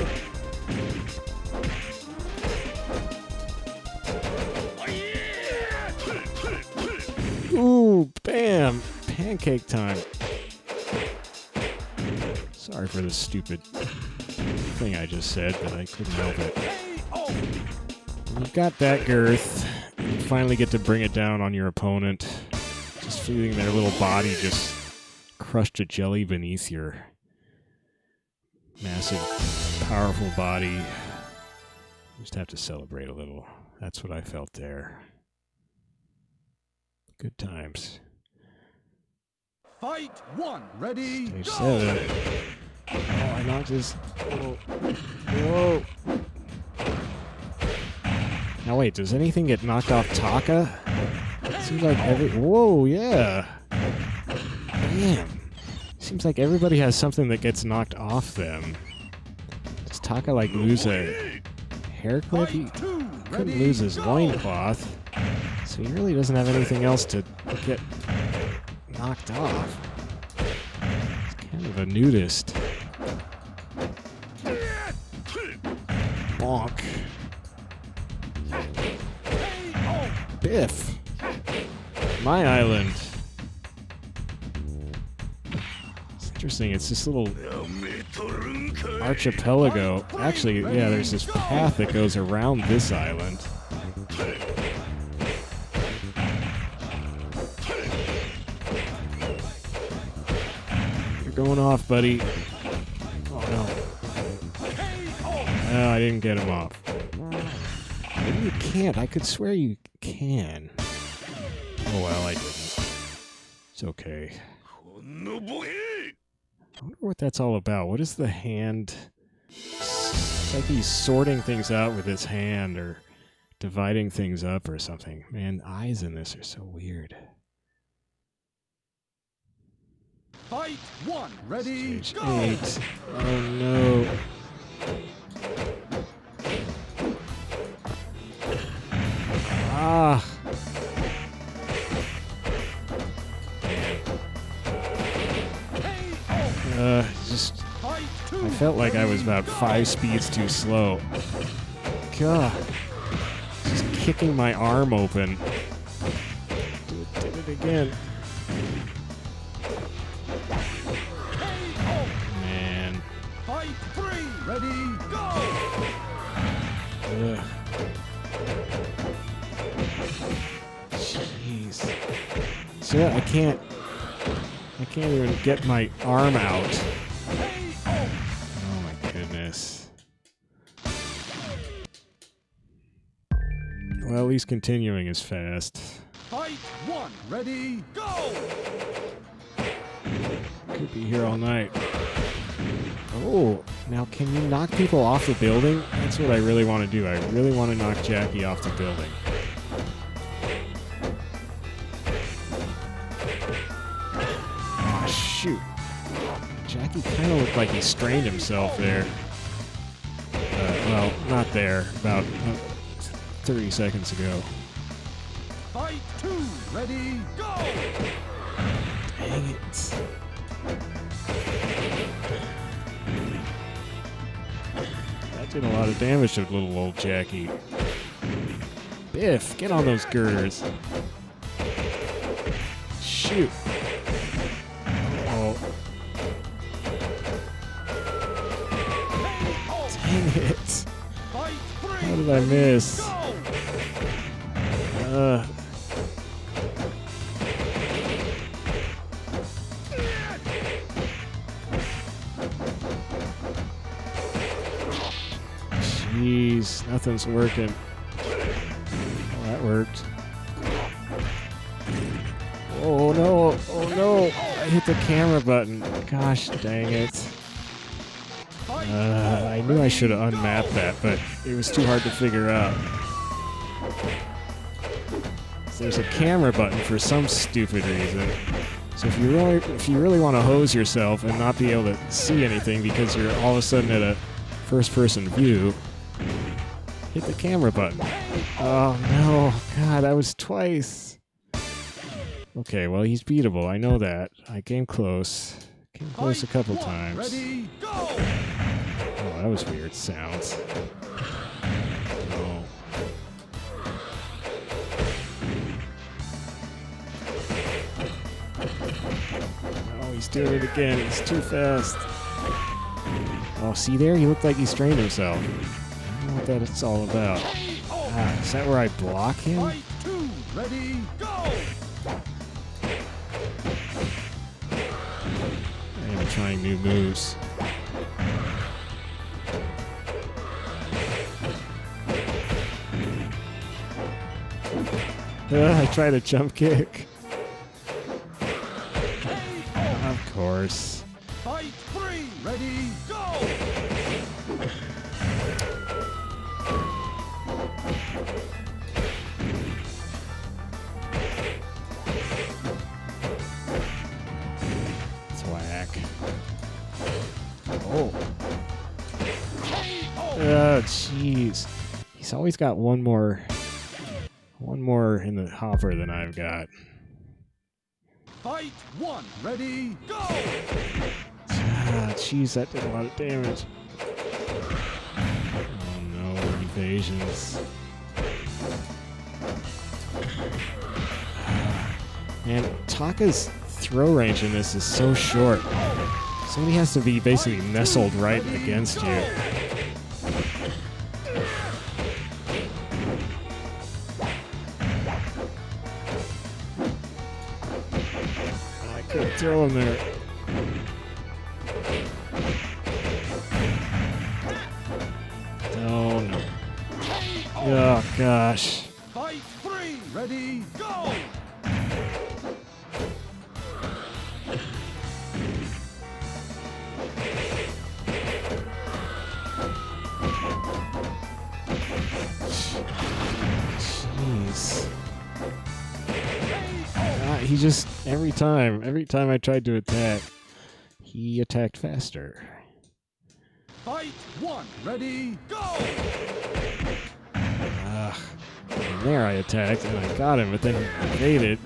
Ooh, bam! Pancake time. Sorry for the stupid thing I just said, but I couldn't help it. You've got that girth. You finally get to bring it down on your opponent. Just feeling their little body just crushed to jelly beneath your massive, powerful body. You just have to celebrate a little. That's what I felt there. Good times. Fight 1. Ready, Stage go! 7. Oh, I knocked his... Whoa. Whoa. Now wait, does anything get knocked off Taka? Seems like every... Whoa, yeah. Damn. Seems like everybody has something that gets knocked off them. Does Taka, like, lose a hair clip? He couldn't lose his loincloth. So he really doesn't have anything else to get knocked off. He's kind of a nudist. Bonk. Biff. My island. It's interesting, it's this little archipelago. Actually, yeah, there's this path that goes around this island. You're going off, buddy. Oh, no. No, I didn't get him off. Maybe you can't. I could swear you can. Oh, well, I didn't. It's okay. I wonder what that's all about. What is the hand? It's like he's sorting things out with his hand or dividing things up or something. Man, the eyes in this are so weird. Fight 1. Ready, Stage go! 8. Oh no. Ah. Just... I felt like I was about 5 speeds too slow. God. Just kicking my arm open. Did it again. Man. Fight 3. Ready, go! Ugh. Jeez. So I can't even get my arm out. Oh my goodness. Well, at least continuing is fast. Fight one. Ready, go! Could be here all night. Oh, now can you knock people off the building? That's what I really want to do. I really want to knock Jackie off the building. Oh, shoot. Jackie kind of looked like he strained himself there. Well, not there. About 30 seconds ago. Fight two. Ready, go! Dang it. That did a lot of damage to little old Jackie. Biff, get on those girders. Shoot. Oh. Dang it. How did I miss? Jeez, nothing's working. Oh, that worked. Oh no, oh no, I hit the camera button. Gosh dang it. I knew I should have unmapped that, but it was too hard to figure out. There's a camera button for some stupid reason. So if you really want to hose yourself and not be able to see anything because you're all of a sudden at a first-person view, hit the camera button. Oh no, God, that was twice. Okay, well he's beatable. I know that. I came close. Came close a couple times. Ready, go! Oh, that was weird sounds. No. Oh, he's doing it again. It's too fast. Oh, see there? He looked like he strained himself. I don't know what that's all about. Ah, is that where I block him? Fight two. Ready, go! I am trying new moves. I tried a jump kick. Of course. Fight three. Ready, go! It's whack. Oh. Oh, jeez. He's always got one more in the hopper than I've got. Fight one. Ready, go! Ah, jeez, that did a lot of damage. Oh no, evasions. Man, Taka's throw range in this is so short. Somebody has to be basically nestled right against you. I couldn't throw him there. Oh no. Oh gosh. Fight three. Ready, go! Jeez. He just, every time I tried to attack, he attacked faster. Fight one. Ready, go! And there I attacked and I got him, but then he evaded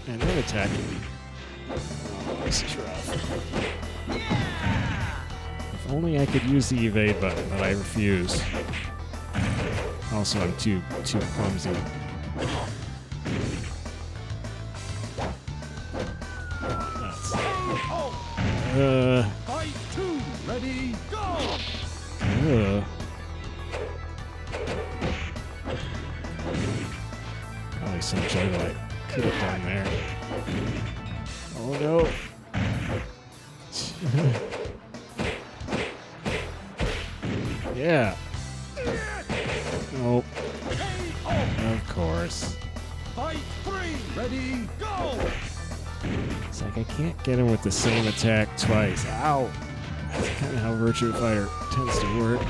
and then attacked me. Oh, this is rough. If only I could use the evade button, but I refuse. Also, I'm too clumsy. Fight two. Ready, go! There's some juggle I could have done there. Oh no. Yeah. Nope. Of course. Fight 3. Ready, go! It's like I can't get him with the same attack twice. Ow! That's kind of how Virtua Fighter tends to work.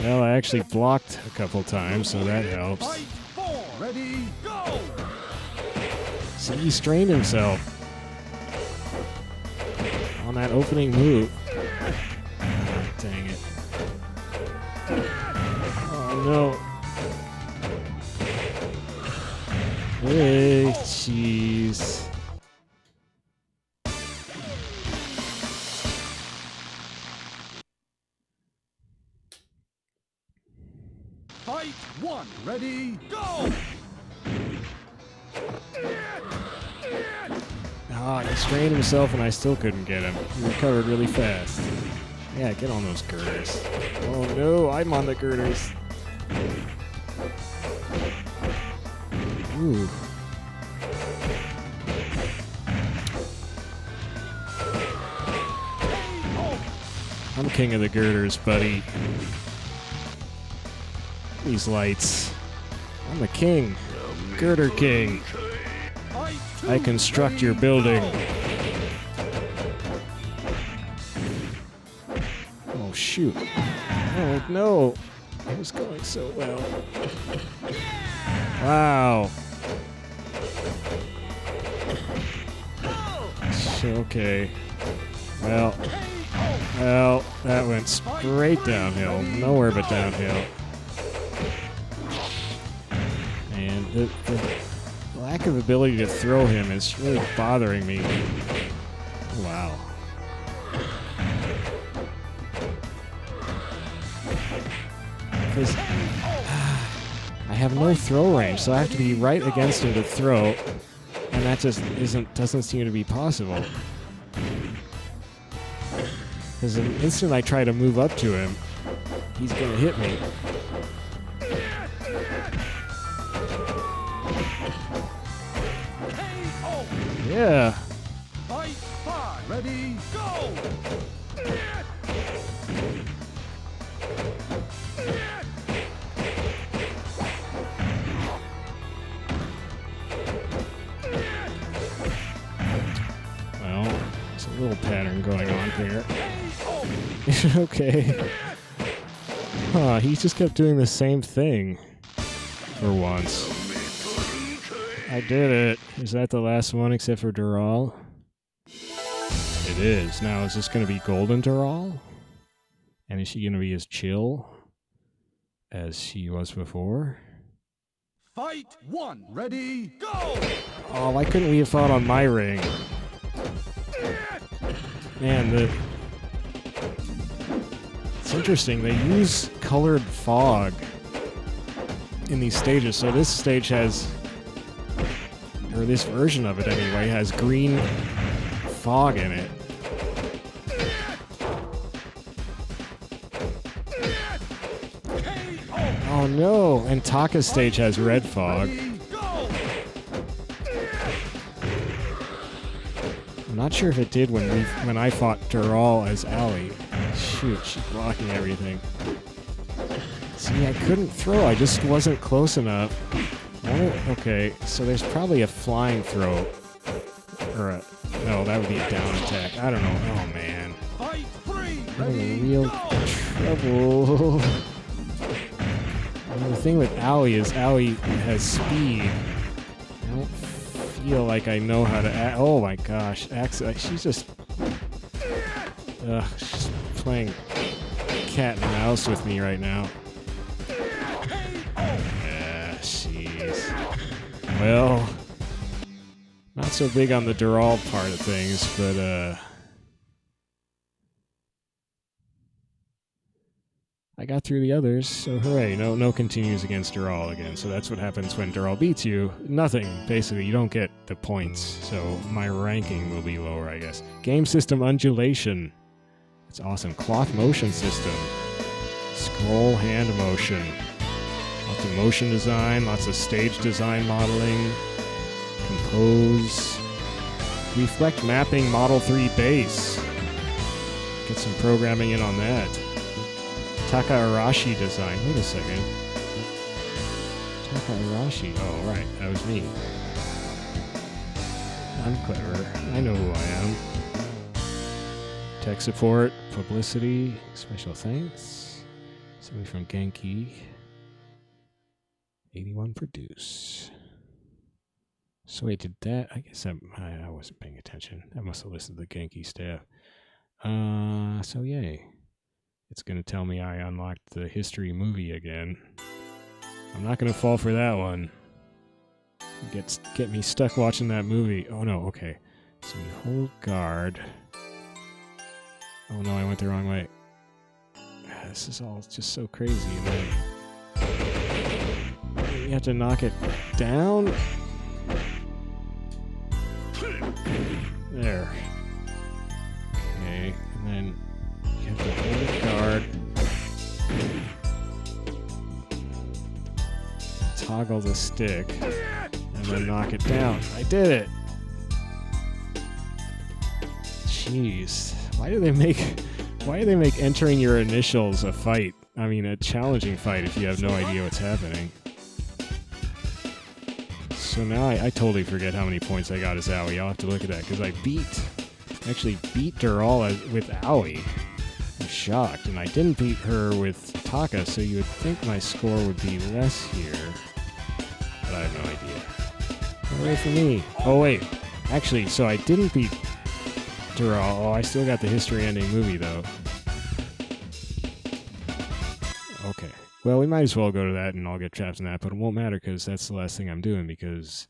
Well, I actually blocked a couple times, so that helps. Fight 4. Ready, go! See, he strained himself on that opening move. Ah, dang it. Oh no. Hey, jeez. Fight 1. Ready, go! Ah, he strained himself and I still couldn't get him. He recovered really fast. Yeah, get on those girders. Oh no, I'm on the girders. Ooh. I'm king of the girders, buddy. These lights. I'm the king. Girder king. I construct your building. Oh shoot. Oh no. It was going so well. Wow. Okay. Well, that went straight downhill. Nowhere but downhill. And the lack of ability to throw him is really bothering me. Wow. Because I have no throw range, so I have to be right against him to throw, and that just doesn't seem to be possible. Because the instant I try to move up to him, he's gonna hit me. Yeah. Fight 5. Ready, go! Well, there's a little pattern going on here. Okay. Huh, he just kept doing the same thing for once. I did it. Is that the last one except for Dural? It is. Now, is this going to be Golden Dural? And is she going to be as chill as she was before? Fight 1. Ready, go! Oh, why couldn't we have fought on my ring? Man, it's interesting. They use colored fog in these stages. So this stage has, or this version of it anyway, has green fog in it. Oh no, and Taka's stage has red fog. I'm not sure if it did when I fought Dural as Aoi. Shoot, she's blocking everything. See, I couldn't throw, I just wasn't close enough. Oh, okay, so there's probably a flying throw. Or a... No, that would be a down attack. I don't know. Oh, man. I'm in real trouble. And the thing with Aoi is Aoi has speed. I don't feel like I know how to... Oh, my gosh. She's just... she's playing cat and mouse with me right now. Jeez. Well, not so big on the Dural part of things, but got through the others, so hooray. No continues against Dural again. So that's what happens when Dural beats you. Nothing, basically. You don't get the points. So my ranking will be lower, I guess. Game system undulation. It's awesome. Cloth motion system. Scroll hand motion. Lots of motion design, lots of stage design modeling. Compose. Reflect mapping Model 3 base. Get some programming in on that. Taka-Arashi design. Wait a second. Taka-Arashi. Oh, right. That was me. I'm clever. I know who I am. Tech support, publicity, special thanks. Somebody from Genki. 81 produce. So wait, did that? I guess I wasn't paying attention. I must have listed the Genki staff. So yay. It's going to tell me I unlocked the history movie again. I'm not going to fall for that one. Get me stuck watching that movie. Oh no, okay. So you hold guard. Oh no, I went the wrong way. This is all just so crazy. And then you have to knock it down. There. Okay, and then you have to hold guard. Toggle the stick. And then knock it down. I did it! Jeez. Why do they make entering your initials a fight? I mean, a challenging fight if you have no idea what's happening. So now I totally forget how many points I got as Aoi. I'll have to look at that, because I actually beat Dural with Aoi. I'm shocked. And I didn't beat her with Taka, so you would think my score would be less here. But I have no idea. No way for me. Oh, wait. Actually, so I didn't beat Dural. Oh, I still got the history-ending movie, though. Okay. Well, we might as well go to that, and I'll get trapped in that, but it won't matter, because that's the last thing I'm doing, because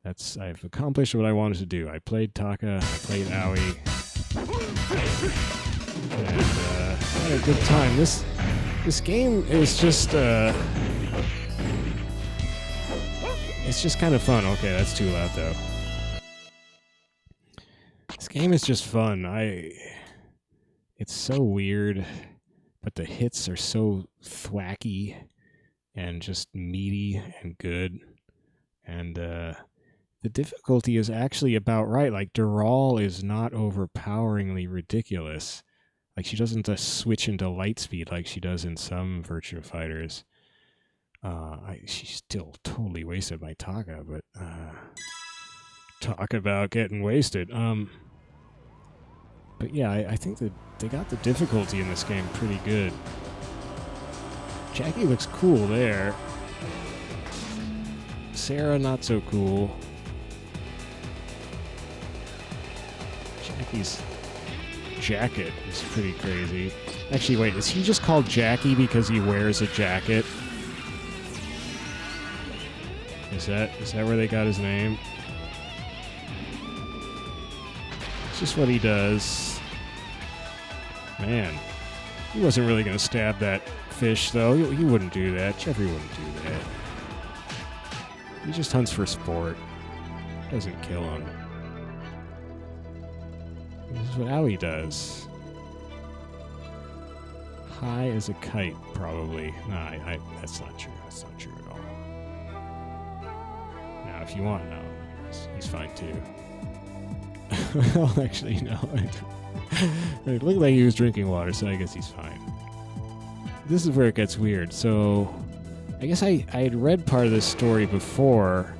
I've accomplished what I wanted to do. I played Taka, I played Aoi, and had a good time. This game is just, it's just kind of fun. Okay, that's too loud, though. This game is just fun. It's so weird, but the hits are so thwacky and just meaty and good. And the difficulty is actually about right. Like, Dural is not overpoweringly ridiculous. Like, she doesn't just switch into light speed like she does in some Virtua Fighters. She's still totally wasted by Taka, but talk about getting wasted. But yeah, I think that they got the difficulty in this game pretty good. Jackie looks cool there. Sarah, not so cool. Jackie's jacket is pretty crazy. Actually, wait, is he just called Jackie because he wears a jacket? Is that where they got his name? It's just what he does. Man, he wasn't really going to stab that fish, though. He wouldn't do that. Jeffrey wouldn't do that. He just hunts for sport. Doesn't kill him. This is what Aoi does. High as a kite, probably. Nah, that's not true. That's not true at all. Now, if you want, no. He's fine, too. Well, actually, no. It looked like he was drinking water, so I guess he's fine. This is where it gets weird. So, I guess I had read part of this story before.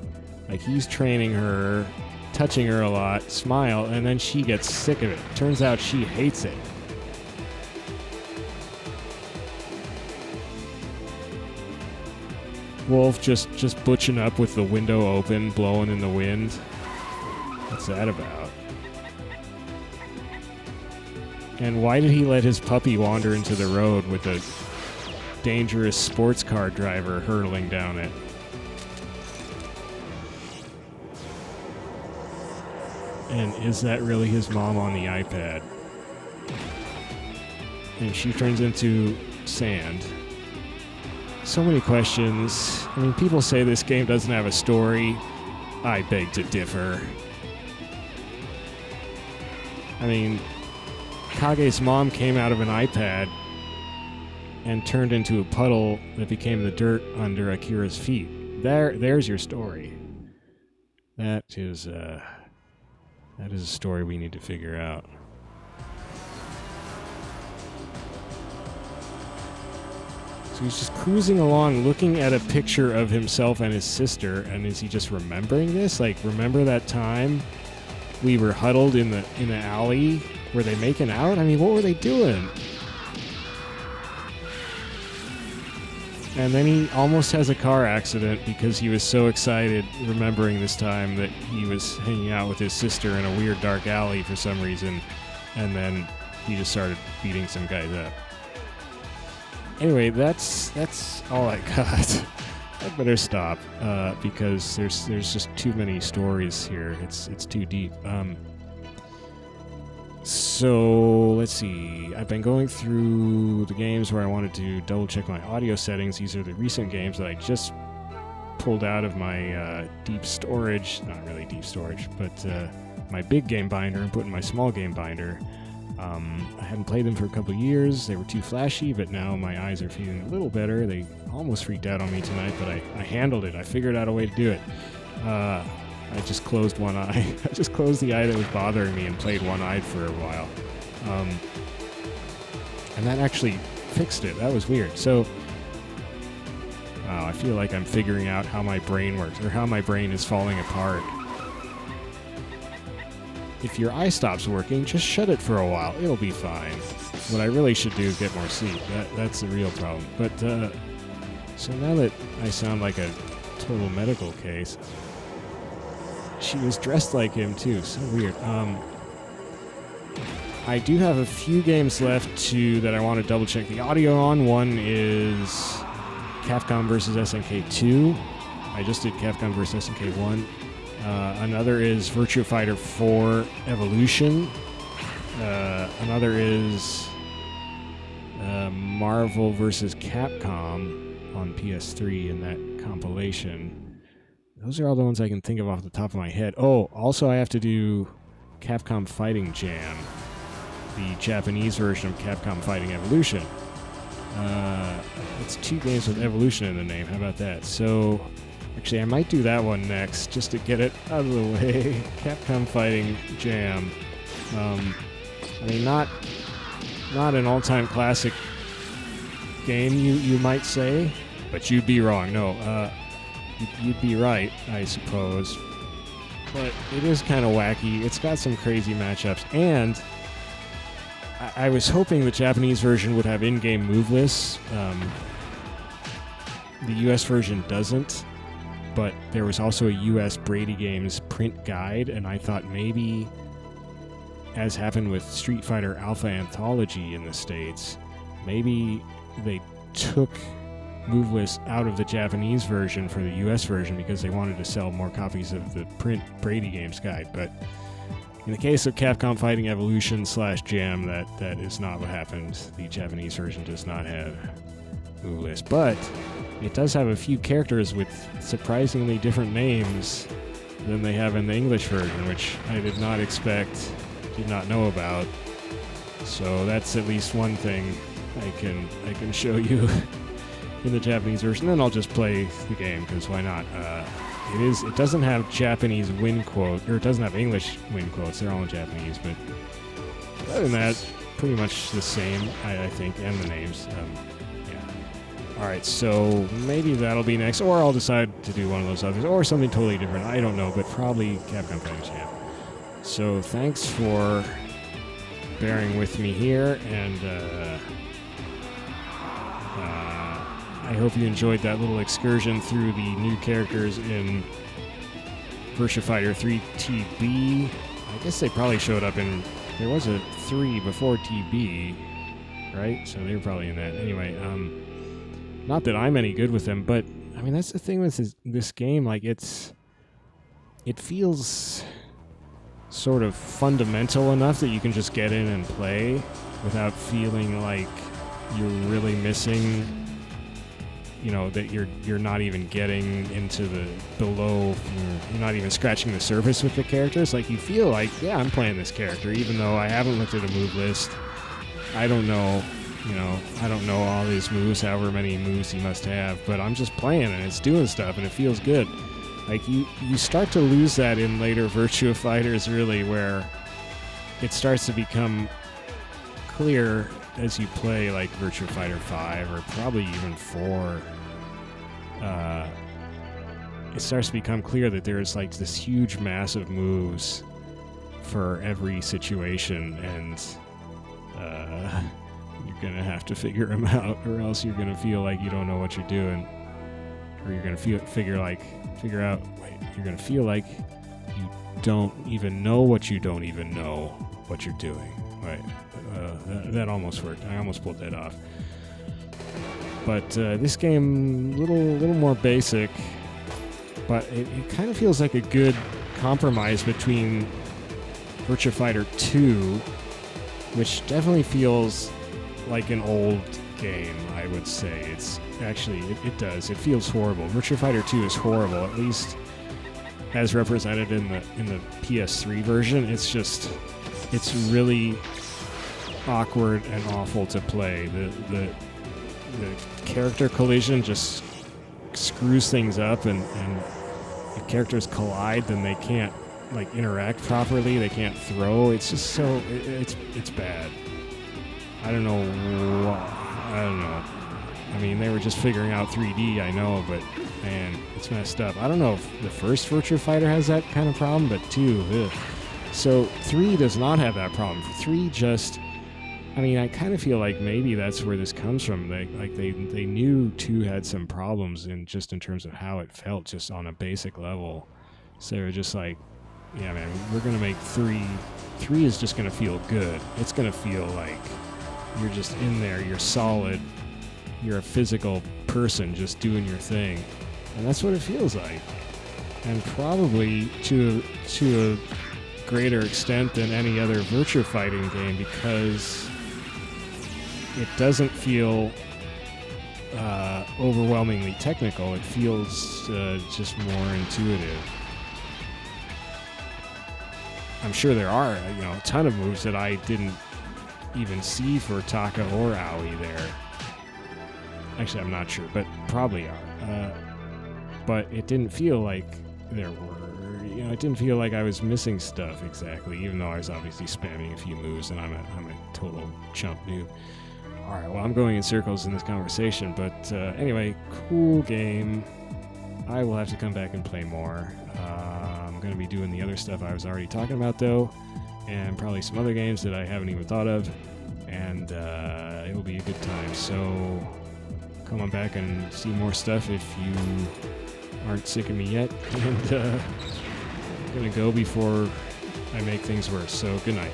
Like, he's training her, touching her a lot, smile, and then she gets sick of it. Turns out she hates it. Wolf just butching up with the window open, blowing in the wind. What's that about? And why did he let his puppy wander into the road with a dangerous sports car driver hurtling down it? And is that really his mom on the iPad? And she turns into sand. So many questions. I mean, people say this game doesn't have a story. I beg to differ. I mean, Kage's mom came out of an iPad and turned into a puddle that became the dirt under Akira's feet. There's your story. That is a story we need to figure out. So he's just cruising along, looking at a picture of himself and his sister, and is he just remembering this? Like, remember that time we were huddled in the alley? Were they making out? I mean, what were they doing? And then he almost has a car accident because he was so excited remembering this time that he was hanging out with his sister in a weird dark alley for some reason, and then he just started beating some guys up. Anyway, that's all I got. I better stop because there's just too many stories here. It's too deep. So let's see. I've been going through the games where I wanted to double check my audio settings. These are the recent games that I just pulled out of my deep storage. Not really deep storage, but my big game binder and put in my small game binder. I hadn't played them for a couple of years. They were too flashy, but now my eyes are feeling a little better. They almost freaked out on me tonight, but I handled it. I figured out a way to do it. I just closed one eye. I just closed the eye that was bothering me and played one-eyed for a while. And that actually fixed it. That was weird. So, I feel like I'm figuring out how my brain works, or how my brain is falling apart. If your eye stops working, just shut it for a while. It'll be fine. What I really should do is get more sleep. That's the real problem. But, so now that I sound like a total medical case, she was dressed like him too. So weird. I do have a few games left that I want to double check the audio on. One is Capcom vs. SNK 2. I just did Capcom vs. SNK 1. Another is Virtua Fighter 4 Evolution. Another is Marvel vs. Capcom on PS3 in that compilation. Those are all the ones I can think of off the top of my head. Oh, also I have to do Capcom Fighting Jam, the Japanese version of Capcom Fighting Evolution. It's 2 games with Evolution in the name. How about that? So, actually, I might do that one next, just to get it out of the way. Capcom Fighting Jam. I mean, not an all-time classic game, you might say, but you'd be wrong. No, you'd be right, I suppose. But it is kind of wacky. It's got some crazy matchups, and I was hoping the Japanese version would have in-game move lists. The US version doesn't, but there was also a US Brady Games print guide, and I thought maybe, as happened with Street Fighter Alpha Anthology in the States, maybe they took move lists out of the Japanese version for the US version because they wanted to sell more copies of the print Brady Games guide. But in the case of Capcom Fighting Evolution /Jam, that is not what happened. The Japanese version does not have move lists, but it does have a few characters with surprisingly different names than they have in the English version, which I did not expect, did not know about. So that's at least one thing I can show you in the Japanese version. Then I'll just play the game, because why not? It doesn't have Japanese win quote, or it doesn't have English win quotes. They're all in Japanese, but other than that, pretty much the same, I think, and the names. Alright, so maybe that'll be next, or I'll decide to do one of those others, or something totally different. I don't know, but probably Capcom Fighting Jam. So thanks for bearing with me here, and I hope you enjoyed that little excursion through the new characters in Virtua Fighter 3 TB. I guess they probably showed up in... There was a 3 before TB, right? So they were probably in that. Anyway, not that I'm any good with them, but, I mean, that's the thing with this game. Like, it feels sort of fundamental enough that you can just get in and play without feeling like you're really missing, you know, that you're not even getting into the below, you're not even scratching the surface with the characters. Like, you feel like, yeah, I'm playing this character, even though I haven't looked at a move list. I don't know, you know, I don't know all his moves, however many moves he must have, but I'm just playing and it's doing stuff and it feels good. Like, you start to lose that in later Virtua Fighters, really, where it starts to become clear as you play, like, Virtua Fighter 5 or probably even 4. It starts to become clear that there's, like, this huge mass of moves for every situation, and you're going to have to figure them out, or else you're going to feel like you don't know what you're doing. Or you're going to figure like you don't even know what you don't even know what you're doing. Right? That almost worked. I almost pulled that off. But this game, little more basic, but it kind of feels like a good compromise between Virtua Fighter 2, which definitely feels like an old game, I would say. It's actually, it does. It feels horrible. Virtua Fighter 2 is horrible, at least as represented in the PS3 version. It's really awkward and awful to play. The character collision just screws things up, and the characters collide, then they can't, like, interact properly. They can't throw. It's just so it's bad. I don't know. I mean, they were just figuring out 3D, I know, but man, it's messed up. I don't know if the first Virtua Fighter has that kind of problem, but 2, ugh. So 3 does not have that problem. 3 just, I mean, I kind of feel like maybe that's where this comes from. They knew 2 had some problems in terms of how it felt, just on a basic level. So they were just like, yeah, man, we're gonna make 3. 3 is just gonna feel good. It's gonna feel like you're just in there. You're solid. You're a physical person just doing your thing, and that's what it feels like. And probably to a greater extent than any other Virtua fighting game, because it doesn't feel overwhelmingly technical. It feels just more intuitive. I'm sure there are, you know, a ton of moves that I didn't even see for Taka or Aoi there. Actually, I'm not sure, but probably are. But it didn't feel like there were, you know, it didn't feel like I was missing stuff exactly, even though I was obviously spamming a few moves, and I'm a total chump noob. All right, well, I'm going in circles in this conversation, but anyway, cool game. I will have to come back and play more. I'm going to be doing the other stuff I was already talking about, though, and probably some other games that I haven't even thought of, and it will be a good time. So come on back and see more stuff if you aren't sick of me yet, and I'm going to go before I make things worse. So good night.